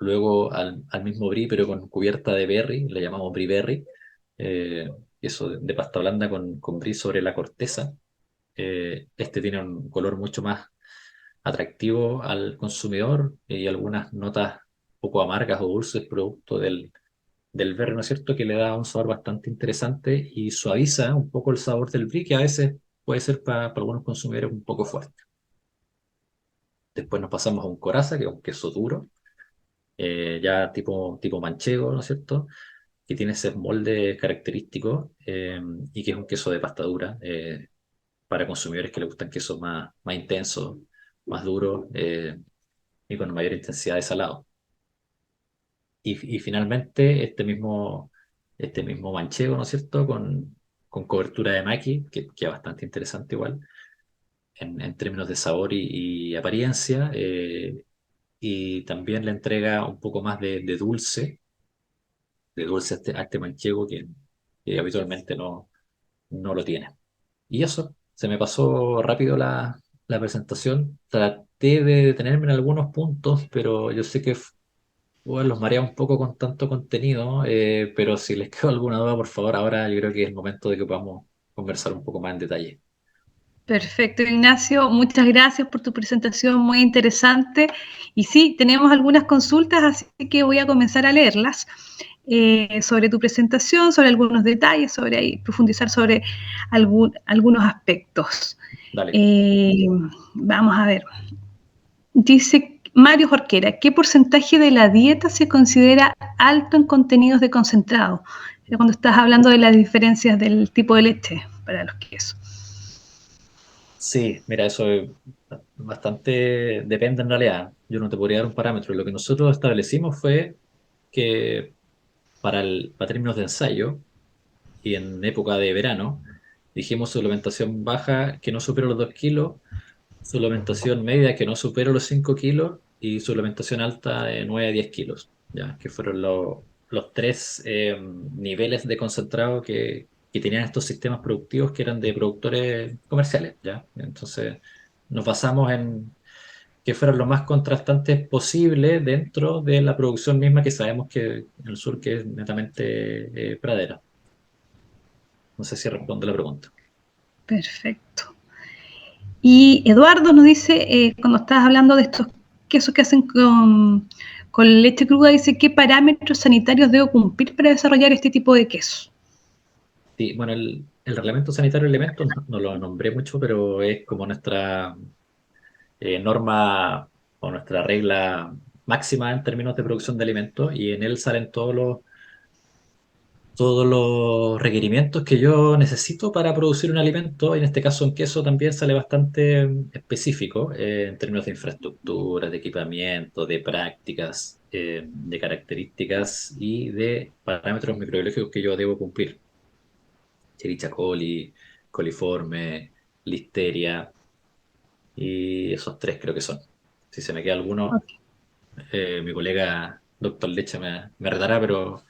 Luego al mismo brie, pero con cubierta de berry, le llamamos brie berry, eh, queso de pasta blanda con brie sobre la corteza. Este tiene un color mucho más atractivo al consumidor y algunas notas poco amargas o dulces producto del berry, ¿no es cierto?, que le da un sabor bastante interesante y suaviza un poco el sabor del brie, que a veces puede ser para algunos consumidores un poco fuerte. Después nos pasamos a un coraza, que es un queso duro, ya tipo manchego, ¿no es cierto?, que tiene ese molde característico y que es un queso de pasta dura para consumidores que les gustan quesos más intensos, más duros y con mayor intensidad de salado. Y finalmente este mismo manchego, ¿no es cierto?, con cobertura de maqui, que es bastante interesante igual, en términos de sabor y apariencia, y también le entrega un poco más de dulce a este manchego que habitualmente no lo tiene. Y eso, se me pasó rápido la presentación. debe detenerme en algunos puntos, pero yo sé que bueno, los marea un poco con tanto contenido, pero si les quedó alguna duda, por favor, ahora yo creo que es el momento de que podamos conversar un poco más en detalle. Perfecto, Ignacio. Muchas gracias por tu presentación, muy interesante. Y sí, tenemos algunas consultas, así que voy a comenzar a leerlas sobre tu presentación, sobre algunos detalles, sobre ahí, profundizar sobre algunos aspectos. Dale. Eh, Vamos a ver. Dice Mario Jorquera, ¿qué porcentaje de la dieta se considera alto en contenidos de concentrado? Cuando estás hablando de las diferencias del tipo de leche para los quesos. Sí, mira, eso es bastante depende en realidad. Yo no te podría dar un parámetro. Lo que nosotros establecimos fue que para términos de ensayo y en época de verano, dijimos suplementación baja que no supera los 2 kilos, suplementación media que no supera los 5 kilos y suplementación alta de 9 a 10 kilos, ya, que fueron los tres niveles de concentrado que tenían estos sistemas productivos que eran de productores comerciales, ya. Entonces nos basamos en que fueran lo más contrastantes posible dentro de la producción misma que sabemos que en el sur que es netamente pradera. No sé si respondo la pregunta. Perfecto. Y Eduardo nos dice, cuando estás hablando de estos quesos que hacen con leche cruda, dice, ¿qué parámetros sanitarios debo cumplir para desarrollar este tipo de queso? Sí, bueno, el reglamento sanitario de alimentos no lo nombré mucho, pero es como nuestra norma o nuestra regla máxima en términos de producción de alimentos y en él salen todos los requerimientos que yo necesito para producir un alimento. Y en este caso, un queso también sale bastante específico en términos de infraestructura, de equipamiento, de prácticas, de características y de parámetros microbiológicos que yo debo cumplir. Escherichia coli, coliforme, listeria y esos tres creo que son. Si se me queda alguno, Okay. mi colega doctor Leche me retará, pero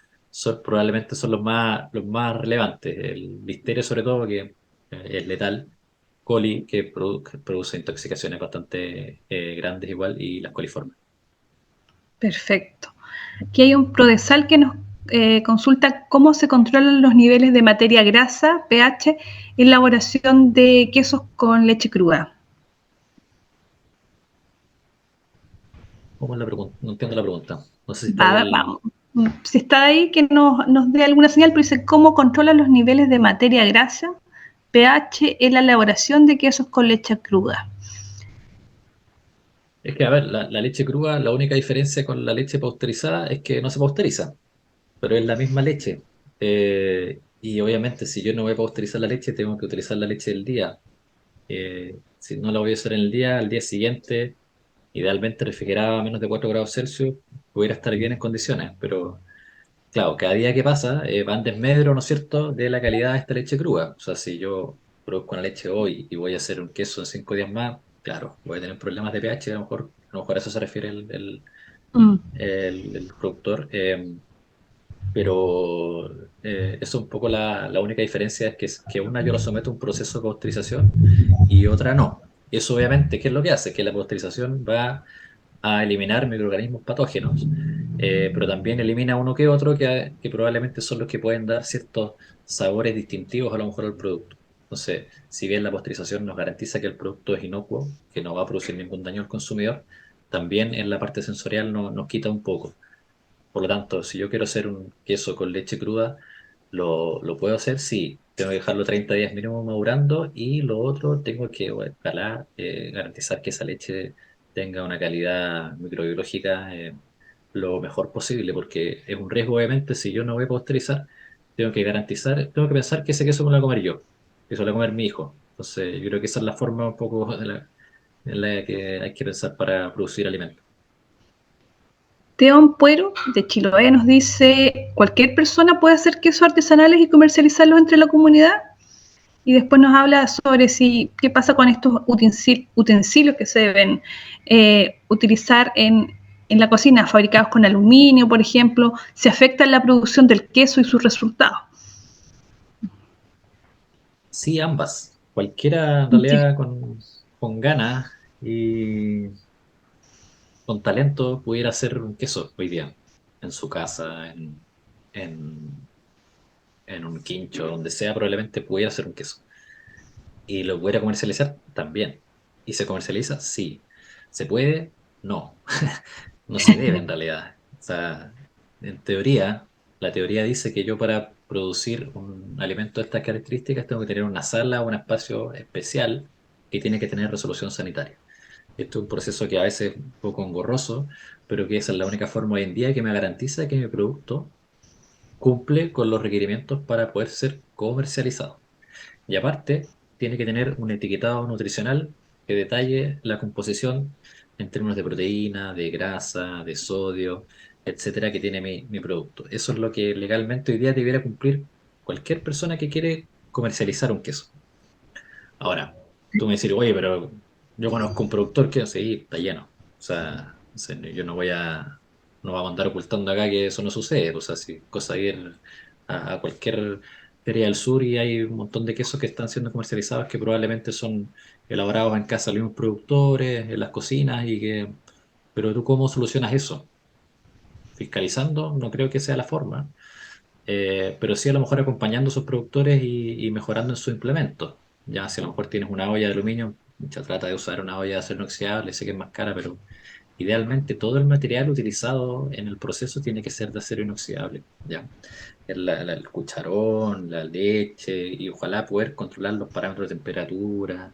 probablemente son los más relevantes. El listeria sobre todo, que es letal, coli, que produce intoxicaciones bastante grandes igual, y las coliformes. Perfecto. Aquí hay un prodesal que nos consulta cómo se controlan los niveles de materia grasa, pH, en la elaboración de quesos con leche cruda. ¿Cómo es la pregunta? No entiendo la pregunta. No sé si está ahí Vamos. Si está ahí, que nos dé alguna señal, pero dice cómo controlan los niveles de materia grasa, pH, en la elaboración de quesos con leche cruda. Es que, a ver, la leche cruda, la única diferencia con la leche pasteurizada es que no se pasteuriza, pero es la misma leche. Y obviamente, si yo no voy a pasteurizar la leche, tengo que utilizar la leche del día. Si no la voy a usar en el día, al día siguiente, idealmente refrigerada a menos de 4 grados Celsius, pudiera estar bien en condiciones. Pero, claro, cada día que pasa va en desmedro, ¿no es cierto?, de la calidad de esta leche cruda. O sea, si yo produzco una leche hoy y voy a hacer un queso en 5 días más, claro, voy a tener problemas de pH, a lo mejor a eso se refiere Mm, el productor. Pero eso es un poco la única diferencia, es que una yo lo someto a un proceso de pasteurización y otra no. Eso obviamente, ¿qué es lo que hace? Que la pasteurización va a eliminar microorganismos patógenos, pero también elimina uno que otro que probablemente son los que pueden dar ciertos sabores distintivos a lo mejor al producto. Entonces, si bien la pasteurización nos garantiza que el producto es inocuo, que no va a producir ningún daño al consumidor, también en la parte sensorial nos quita un poco. Por lo tanto, si yo quiero hacer un queso con leche cruda, lo puedo hacer, sí. Tengo que dejarlo 30 días mínimo madurando y lo otro tengo que, ojalá, garantizar que esa leche tenga una calidad microbiológica lo mejor posible, porque es un riesgo, obviamente, si yo no voy a pasteurizar, tengo que pensar que ese queso me lo voy a comer yo, que se lo va a comer mi hijo. Entonces, yo creo que esa es la forma un poco en la que hay que pensar para producir alimentos. Teón Puero, de Chiloé, nos dice, ¿cualquier persona puede hacer quesos artesanales y comercializarlos entre la comunidad? Y después nos habla sobre qué pasa con estos utensilios que se deben utilizar en la cocina, fabricados con aluminio, por ejemplo, se afecta en la producción del queso y sus resultados. Sí, ambas. Cualquiera en Sí. realidad con ganas. y con talento pudiera hacer un queso hoy día, en su casa, en, en un quincho, donde sea, probablemente pudiera hacer un queso. ¿Y lo pudiera comercializar? También. ¿Y se comercializa? Sí. ¿Se puede? No. No se debe en realidad. O sea, en teoría, la teoría dice que yo para producir un alimento de estas características tengo que tener una sala o un espacio especial que tiene que tener resolución sanitaria. Esto es un proceso que a veces es un poco engorroso, pero que esa es la única forma hoy en día que me garantiza que mi producto cumple con los requerimientos para poder ser comercializado. Y aparte, tiene que tener un etiquetado nutricional que detalle la composición en términos de proteína, de grasa, de sodio, etcétera, que tiene mi producto. Eso es lo que legalmente hoy día debiera cumplir cualquier persona que quiere comercializar un queso. Ahora, tú me decís, oye, pero yo conozco un productor que sí, está lleno. Yo no voy a andar ocultando acá que eso no sucede. O sea, si cosa de ir a cualquier feria del sur y hay un montón de quesos que están siendo comercializados que probablemente son elaborados en casa de los mismos productores, en las cocinas pero tú ¿cómo solucionas eso? Fiscalizando, no creo que sea la forma. Pero sí a lo mejor acompañando a sus productores y mejorando en sus implementos. Ya si a lo mejor tienes una olla de aluminio, mucha trata de usar una olla de acero inoxidable, sé que es más cara, pero idealmente todo el material utilizado en el proceso tiene que ser de acero inoxidable, ¿ya? El cucharón, la leche y ojalá poder controlar los parámetros de temperatura,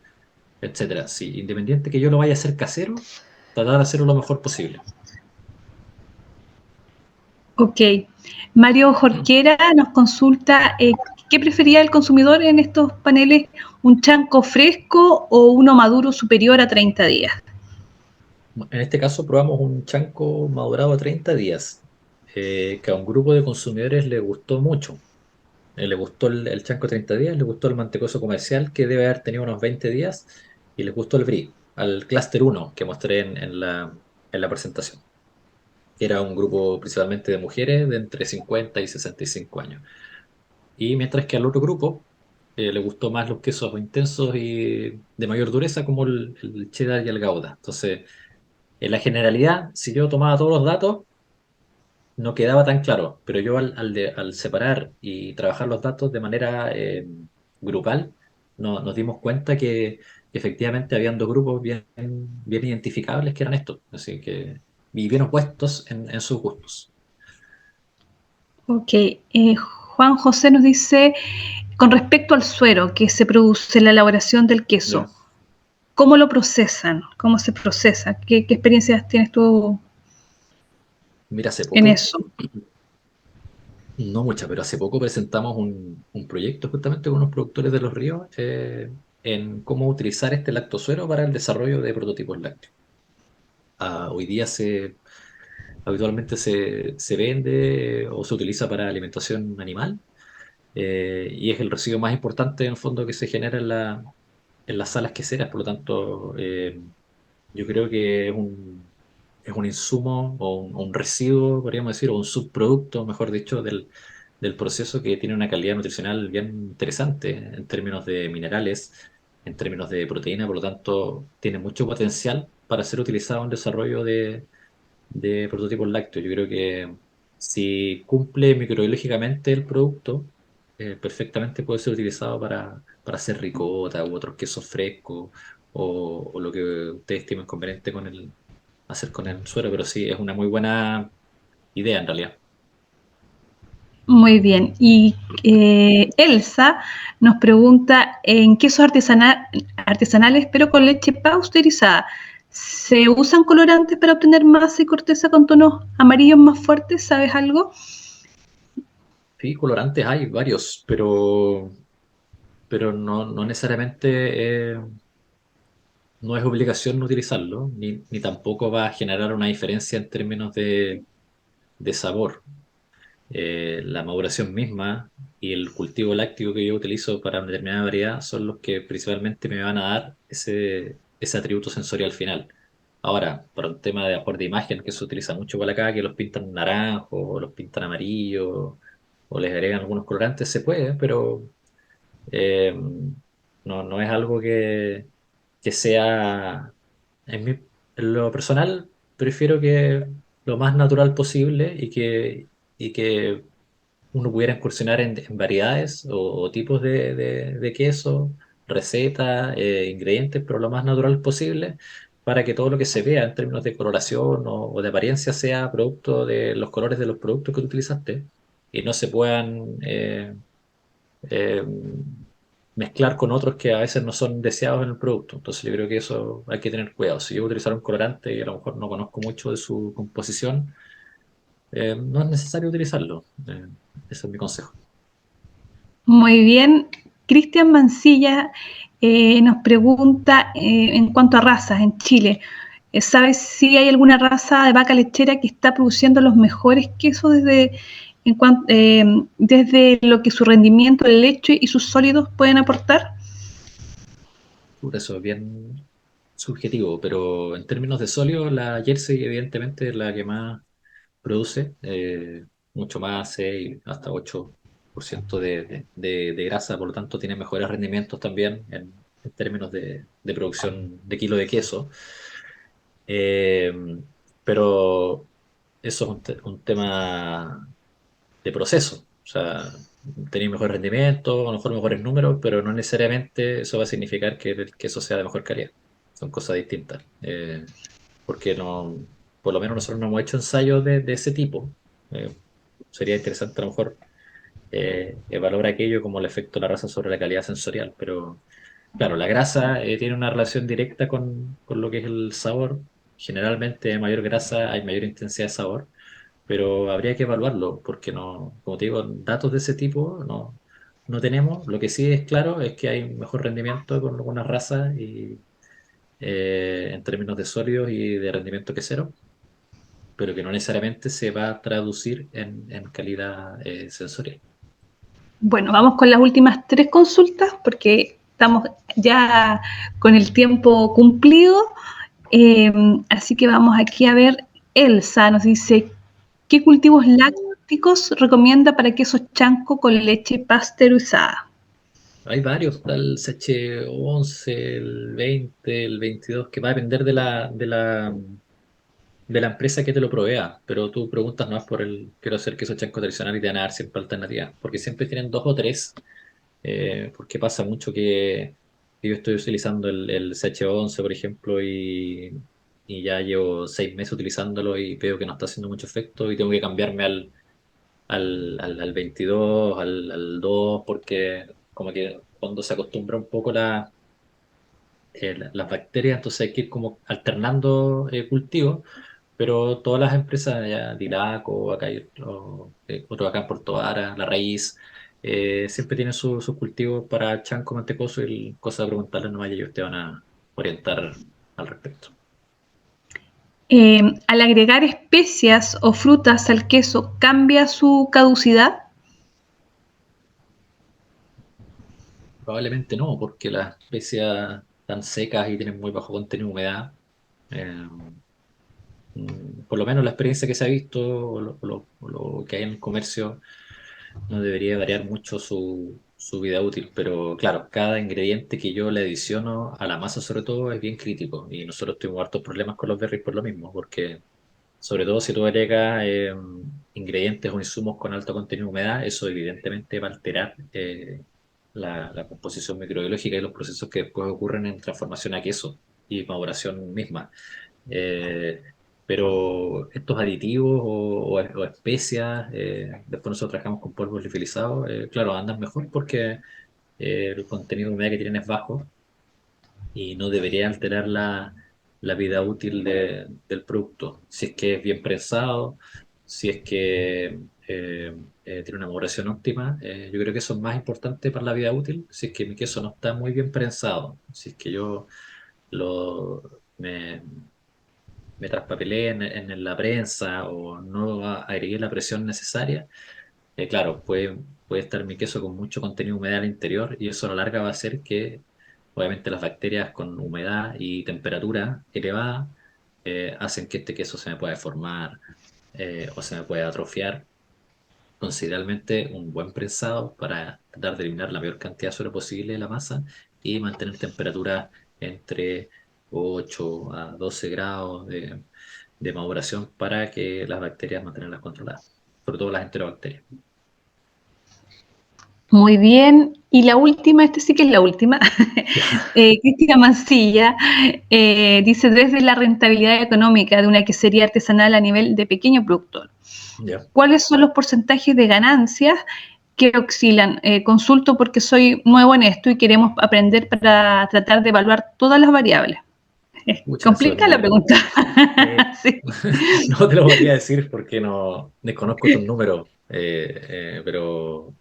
etcétera. Sí, independiente que yo lo vaya a hacer casero, tratar de hacerlo lo mejor posible. Ok. Mario Jorquera nos consulta qué prefería el consumidor en estos paneles, un chanco fresco o uno maduro superior a 30 días. En este caso probamos un chanco madurado a 30 días, que a un grupo de consumidores le gustó mucho. Le gustó el chanco 30 días, le gustó el mantecoso comercial, que debe haber tenido unos 20 días, y les gustó el brie, al clúster uno que mostré en la presentación, que era un grupo principalmente de mujeres de entre 50 y 65 años. Y mientras que al otro grupo le gustó más los quesos intensos y de mayor dureza, como el cheddar y el gouda. Entonces, en la generalidad, si yo tomaba todos los datos, no quedaba tan claro, pero yo al separar y trabajar los datos de manera grupal, nos dimos cuenta que efectivamente habían dos grupos bien identificables que eran estos, así que y bien opuestos en sus gustos. Ok. Juan José nos dice, con respecto al suero que se produce en la elaboración del ¿Ya? queso, ¿cómo lo procesan? ¿Cómo se procesa? ¿Qué experiencias tienes tú Mira, hace en poco, eso? no mucha, pero hace poco presentamos un proyecto justamente con unos productores de Los Ríos en cómo utilizar este lactosuero para el desarrollo de prototipos lácteos. Hoy día habitualmente se vende o se utiliza para alimentación animal, y es el residuo más importante en el fondo que se genera en las salas queseras. Por lo tanto, yo creo que es un insumo o un residuo, podríamos decir, o un subproducto, mejor dicho, del proceso, que tiene una calidad nutricional bien interesante en términos de minerales, en términos de proteína. Por lo tanto, tiene mucho potencial para ser utilizado en desarrollo de prototipos lácteos. Yo creo que si cumple microbiológicamente el producto, perfectamente puede ser utilizado para hacer ricota u otros quesos frescos, o lo que ustedes estimen conveniente hacer con el suero, pero sí, es una muy buena idea en realidad. Muy bien. Y Elsa nos pregunta, en quesos artesanales, pero con leche pasteurizada, ¿se usan colorantes para obtener masa y corteza con tonos amarillos más fuertes? ¿Sabes algo? Sí, colorantes hay varios, pero no necesariamente no es obligación no utilizarlo, ni tampoco va a generar una diferencia en términos de sabor. La maduración misma y el cultivo láctico que yo utilizo para una determinada variedad son los que principalmente me van a dar ese atributo sensorial final. Ahora, para un tema de ajuar de imagen que se utiliza mucho por acá, que los pintan naranjo, o los pintan amarillo, o les agregan algunos colorantes, se puede, pero no es algo que sea En lo personal, prefiero que lo más natural posible y que uno pudiera incursionar en variedades o tipos de queso, recetas, ingredientes, pero lo más natural posible para que todo lo que se vea en términos de coloración o de apariencia sea producto de los colores de los productos que tú utilizaste y no se puedan eh, mezclar con otros que a veces no son deseados en el producto. Entonces yo creo que eso hay que tener cuidado. Si yo voy a utilizar un colorante y a lo mejor no conozco mucho de su composición, no es necesario utilizarlo. Ese es mi consejo. Muy bien. Cristian Mancilla nos pregunta en cuanto a razas en Chile. ¿Sabes si hay alguna raza de vaca lechera que está produciendo los mejores quesos desde lo que su rendimiento, el leche y sus sólidos pueden aportar? Eso es bien subjetivo, pero en términos de sólido, la Jersey evidentemente es la que más produce, mucho más, 6 hasta 8% de grasa, por lo tanto tiene mejores rendimientos también en términos de producción de kilo de queso. Eh, pero eso es un tema de proceso. O sea, tenéis mejor rendimiento, a lo mejor mejores números, pero no necesariamente eso va a significar que el queso sea de mejor calidad. Son cosas distintas. Porque no, por lo menos nosotros no hemos hecho ensayos de ese tipo. Sería interesante a lo mejor evaluar aquello como el efecto de la raza sobre la calidad sensorial, pero claro, la grasa tiene una relación directa con lo que es el sabor. Generalmente, a mayor grasa hay mayor intensidad de sabor, pero habría que evaluarlo, porque no, como te digo, datos de ese tipo no tenemos. Lo que sí es claro es que hay mejor rendimiento con algunas razas y en términos de sólidos y de rendimiento quesero, pero que no necesariamente se va a traducir en calidad sensorial. Bueno, vamos con las últimas tres consultas porque estamos ya con el tiempo cumplido. Así que vamos aquí a ver. Elsa nos dice, ¿qué cultivos lácticos recomienda para quesos chanco con leche pasteurizada? Hay varios, está el CH11, el 20, el 22, que va a depender de la empresa que te lo provea, pero tú preguntas no es por quiero hacer queso chanco tradicional y te van a dar siempre alternativas, porque siempre tienen dos o tres, porque pasa mucho que yo estoy utilizando el CH11, por ejemplo, y ya llevo 6 meses utilizándolo y veo que no está haciendo mucho efecto y tengo que cambiarme al 22, al 2, porque como que cuando se acostumbra un poco las bacterias, entonces hay que ir como alternando cultivos, pero todas las empresas, ya Dilaco, acá hay otro acá en Puerto Vara, La Raíz, siempre tienen sus cultivos para chanco mantecoso y cosa de preguntarles nomás y ellos te van a orientar al respecto. Al agregar especias o frutas al queso, ¿cambia su caducidad? Probablemente no, porque las especias están secas y tienen muy bajo contenido de humedad. Eh, por lo menos la experiencia que se ha visto o lo que hay en el comercio no debería variar mucho su vida útil, pero claro, cada ingrediente que yo le adiciono a la masa sobre todo es bien crítico y nosotros tuvimos hartos problemas con los berries por lo mismo, porque sobre todo si tú agregas ingredientes o insumos con alto contenido de humedad, eso evidentemente va a alterar la composición microbiológica y los procesos que después ocurren en transformación a queso y maduración misma. Eh, pero estos aditivos o especias, después nosotros trabajamos con polvos liofilizados, claro, andan mejor porque el contenido de humedad que tienen es bajo y no debería alterar la vida útil del producto. Si es que es bien prensado, si es que tiene una maduración óptima, yo creo que eso es más importante para la vida útil. Si es que mi queso no está muy bien prensado, si es que yo me traspapelé en la prensa o no agregué la presión necesaria, claro, puede estar mi queso con mucho contenido de humedad al interior y eso a la larga va a hacer que, obviamente, las bacterias con humedad y temperatura elevada hacen que este queso se me pueda deformar o se me pueda atrofiar. Considerablemente un buen prensado para tratar de eliminar la mayor cantidad de suero posible de la masa y mantener temperatura entre 8 a 12 grados de maduración para que las bacterias mantenerlas controladas, sobre todo las enterobacterias. Muy bien. Y la última, este sí que es la última. Cristina Mancilla dice, desde la rentabilidad económica de una quesería artesanal a nivel de pequeño productor, Ya. ¿cuáles son los porcentajes de ganancias que oscilan? Consulto porque soy nuevo en esto y queremos aprender para tratar de evaluar todas las variables. Mucha, eso es Complica la muy... pregunta. Sí. No te lo podría decir porque no desconozco tus números, pero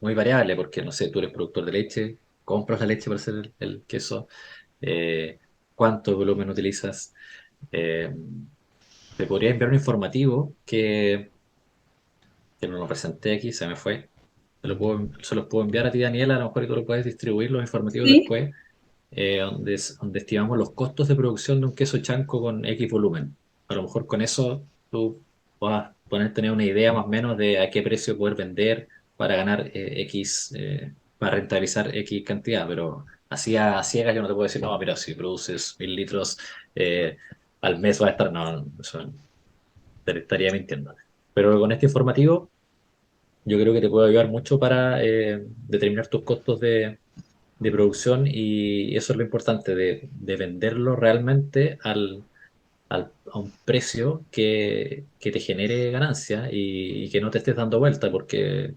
muy variable porque, no sé, tú eres productor de leche, compras la leche para hacer el queso, eh, cuánto volumen utilizas. Eh, Te podría enviar un informativo que no lo presenté aquí, se me fue. Se los puedo enviar a ti, Daniela, a lo mejor y tú lo puedes distribuir los informativos Sí. después, donde estimamos los costos de producción de un queso chanco con X volumen. A lo mejor con eso tú vas a poder tener una idea más o menos de a qué precio poder vender para ganar X, para rentabilizar X cantidad, pero así a ciegas yo no te puedo decir, no, mira, si produces 1.000 litros al mes va a estar, no, eso te estaría mintiendo. Pero con este informativo yo creo que te puede ayudar mucho para determinar tus costos de producción y eso es lo importante, de venderlo realmente a un precio que te genere ganancia y que no te estés dando vuelta, porque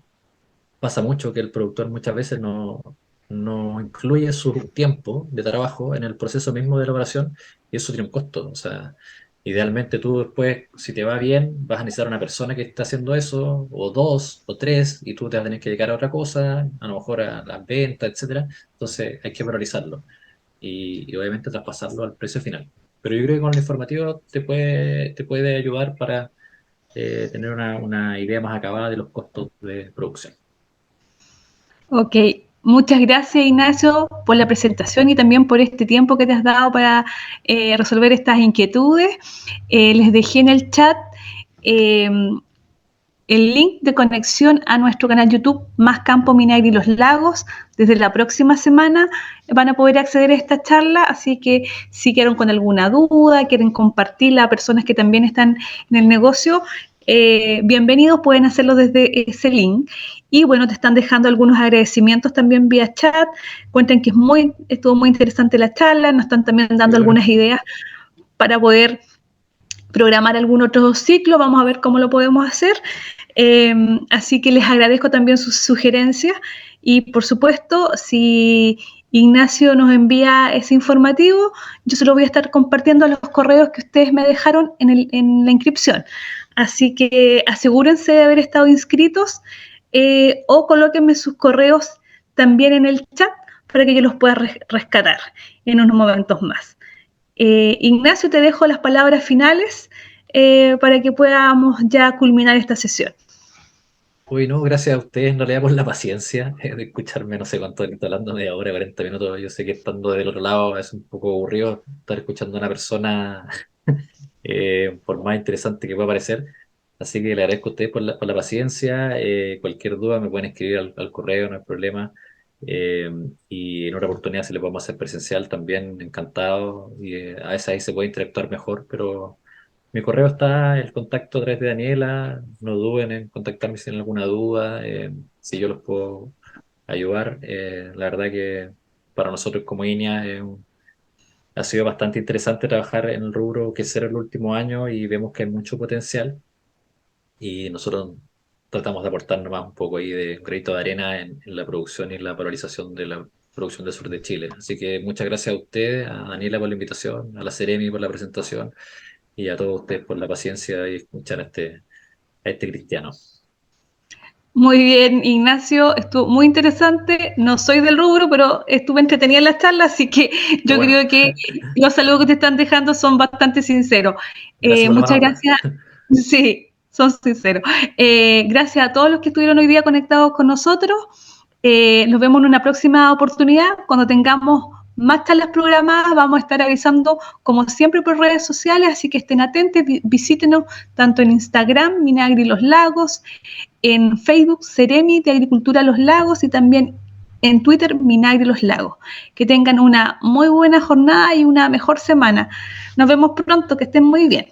pasa mucho que el productor muchas veces no incluye su tiempo de trabajo en el proceso mismo de elaboración y eso tiene un costo. O sea, idealmente tú después, si te va bien, vas a necesitar una persona que está haciendo eso, o dos, o tres, y tú te vas a tener que dedicar a otra cosa, a lo mejor a las ventas, etcétera. Entonces hay que priorizarlo y obviamente traspasarlo al precio final. Pero yo creo que con el informativo te puede ayudar para tener una idea más acabada de los costos de producción. Ok, muchas gracias Ignacio por la presentación y también por este tiempo que te has dado para resolver estas inquietudes. Les dejé en el chat eh, el link de conexión a nuestro canal YouTube Más Campo Minagri y Los Lagos. Desde la próxima semana van a poder acceder a esta charla, así que si quieren con alguna duda, quieren compartirla a personas que también están en el negocio, bienvenidos, pueden hacerlo desde ese link. Y bueno, te están dejando algunos agradecimientos también vía chat. Cuentan que estuvo muy interesante la charla, nos están también Qué dando bueno. algunas ideas para poder programar algún otro ciclo, vamos a ver cómo lo podemos hacer. Así que les agradezco también sus sugerencias y por supuesto, si Ignacio nos envía ese informativo, yo se lo voy a estar compartiendo a los correos que ustedes me dejaron en la inscripción. Así que asegúrense de haber estado inscritos o colóquenme sus correos también en el chat para que yo los pueda rescatar en unos momentos más. Ignacio, te dejo las palabras finales para que podamos ya culminar esta sesión. Uy, no, gracias a ustedes en realidad por la paciencia de escucharme, no sé cuánto estoy hablando, media hora, 40 minutos. Yo sé que estando del otro lado es un poco aburrido estar escuchando a una persona por más interesante que pueda parecer. Así que le agradezco a ustedes por la paciencia. Cualquier duda me pueden escribir al correo, no hay problema. Eh, y en otra oportunidad, si le podemos hacer presencial, también encantado. Y a veces ahí se puede interactuar mejor, pero mi correo está, el contacto a través de Daniela. No duden en contactarme si tienen alguna duda, si yo los puedo ayudar. La verdad que para nosotros como INEA ha sido bastante interesante trabajar en el rubro que será el último año y vemos que hay mucho potencial y nosotros tratamos de aportar nomás un poco ahí de granito de arena en la producción y la valorización de la producción del sur de Chile. Así que muchas gracias a ustedes, a Daniela por la invitación, a la Seremi por la presentación y a todos ustedes por la paciencia y escuchar a este cristiano. Muy bien, Ignacio, estuvo muy interesante. No soy del rubro, pero estuve entretenida en la charla, así que Qué yo bueno, creo que los saludos que te están dejando son bastante sinceros. gracias por la mano Muchas dura. gracias. Sí, son sinceros. Gracias a todos los que estuvieron hoy día conectados con nosotros. Nos vemos en una próxima oportunidad. Cuando tengamos más charlas programadas, vamos a estar avisando, como siempre, por redes sociales, así que estén atentos, visítenos tanto en Instagram, Minagri Los Lagos, en Facebook, Seremi de Agricultura Los Lagos y también en Twitter Vinagre Los Lagos. Que tengan una muy buena jornada y una mejor semana. Nos vemos pronto, que estén muy bien.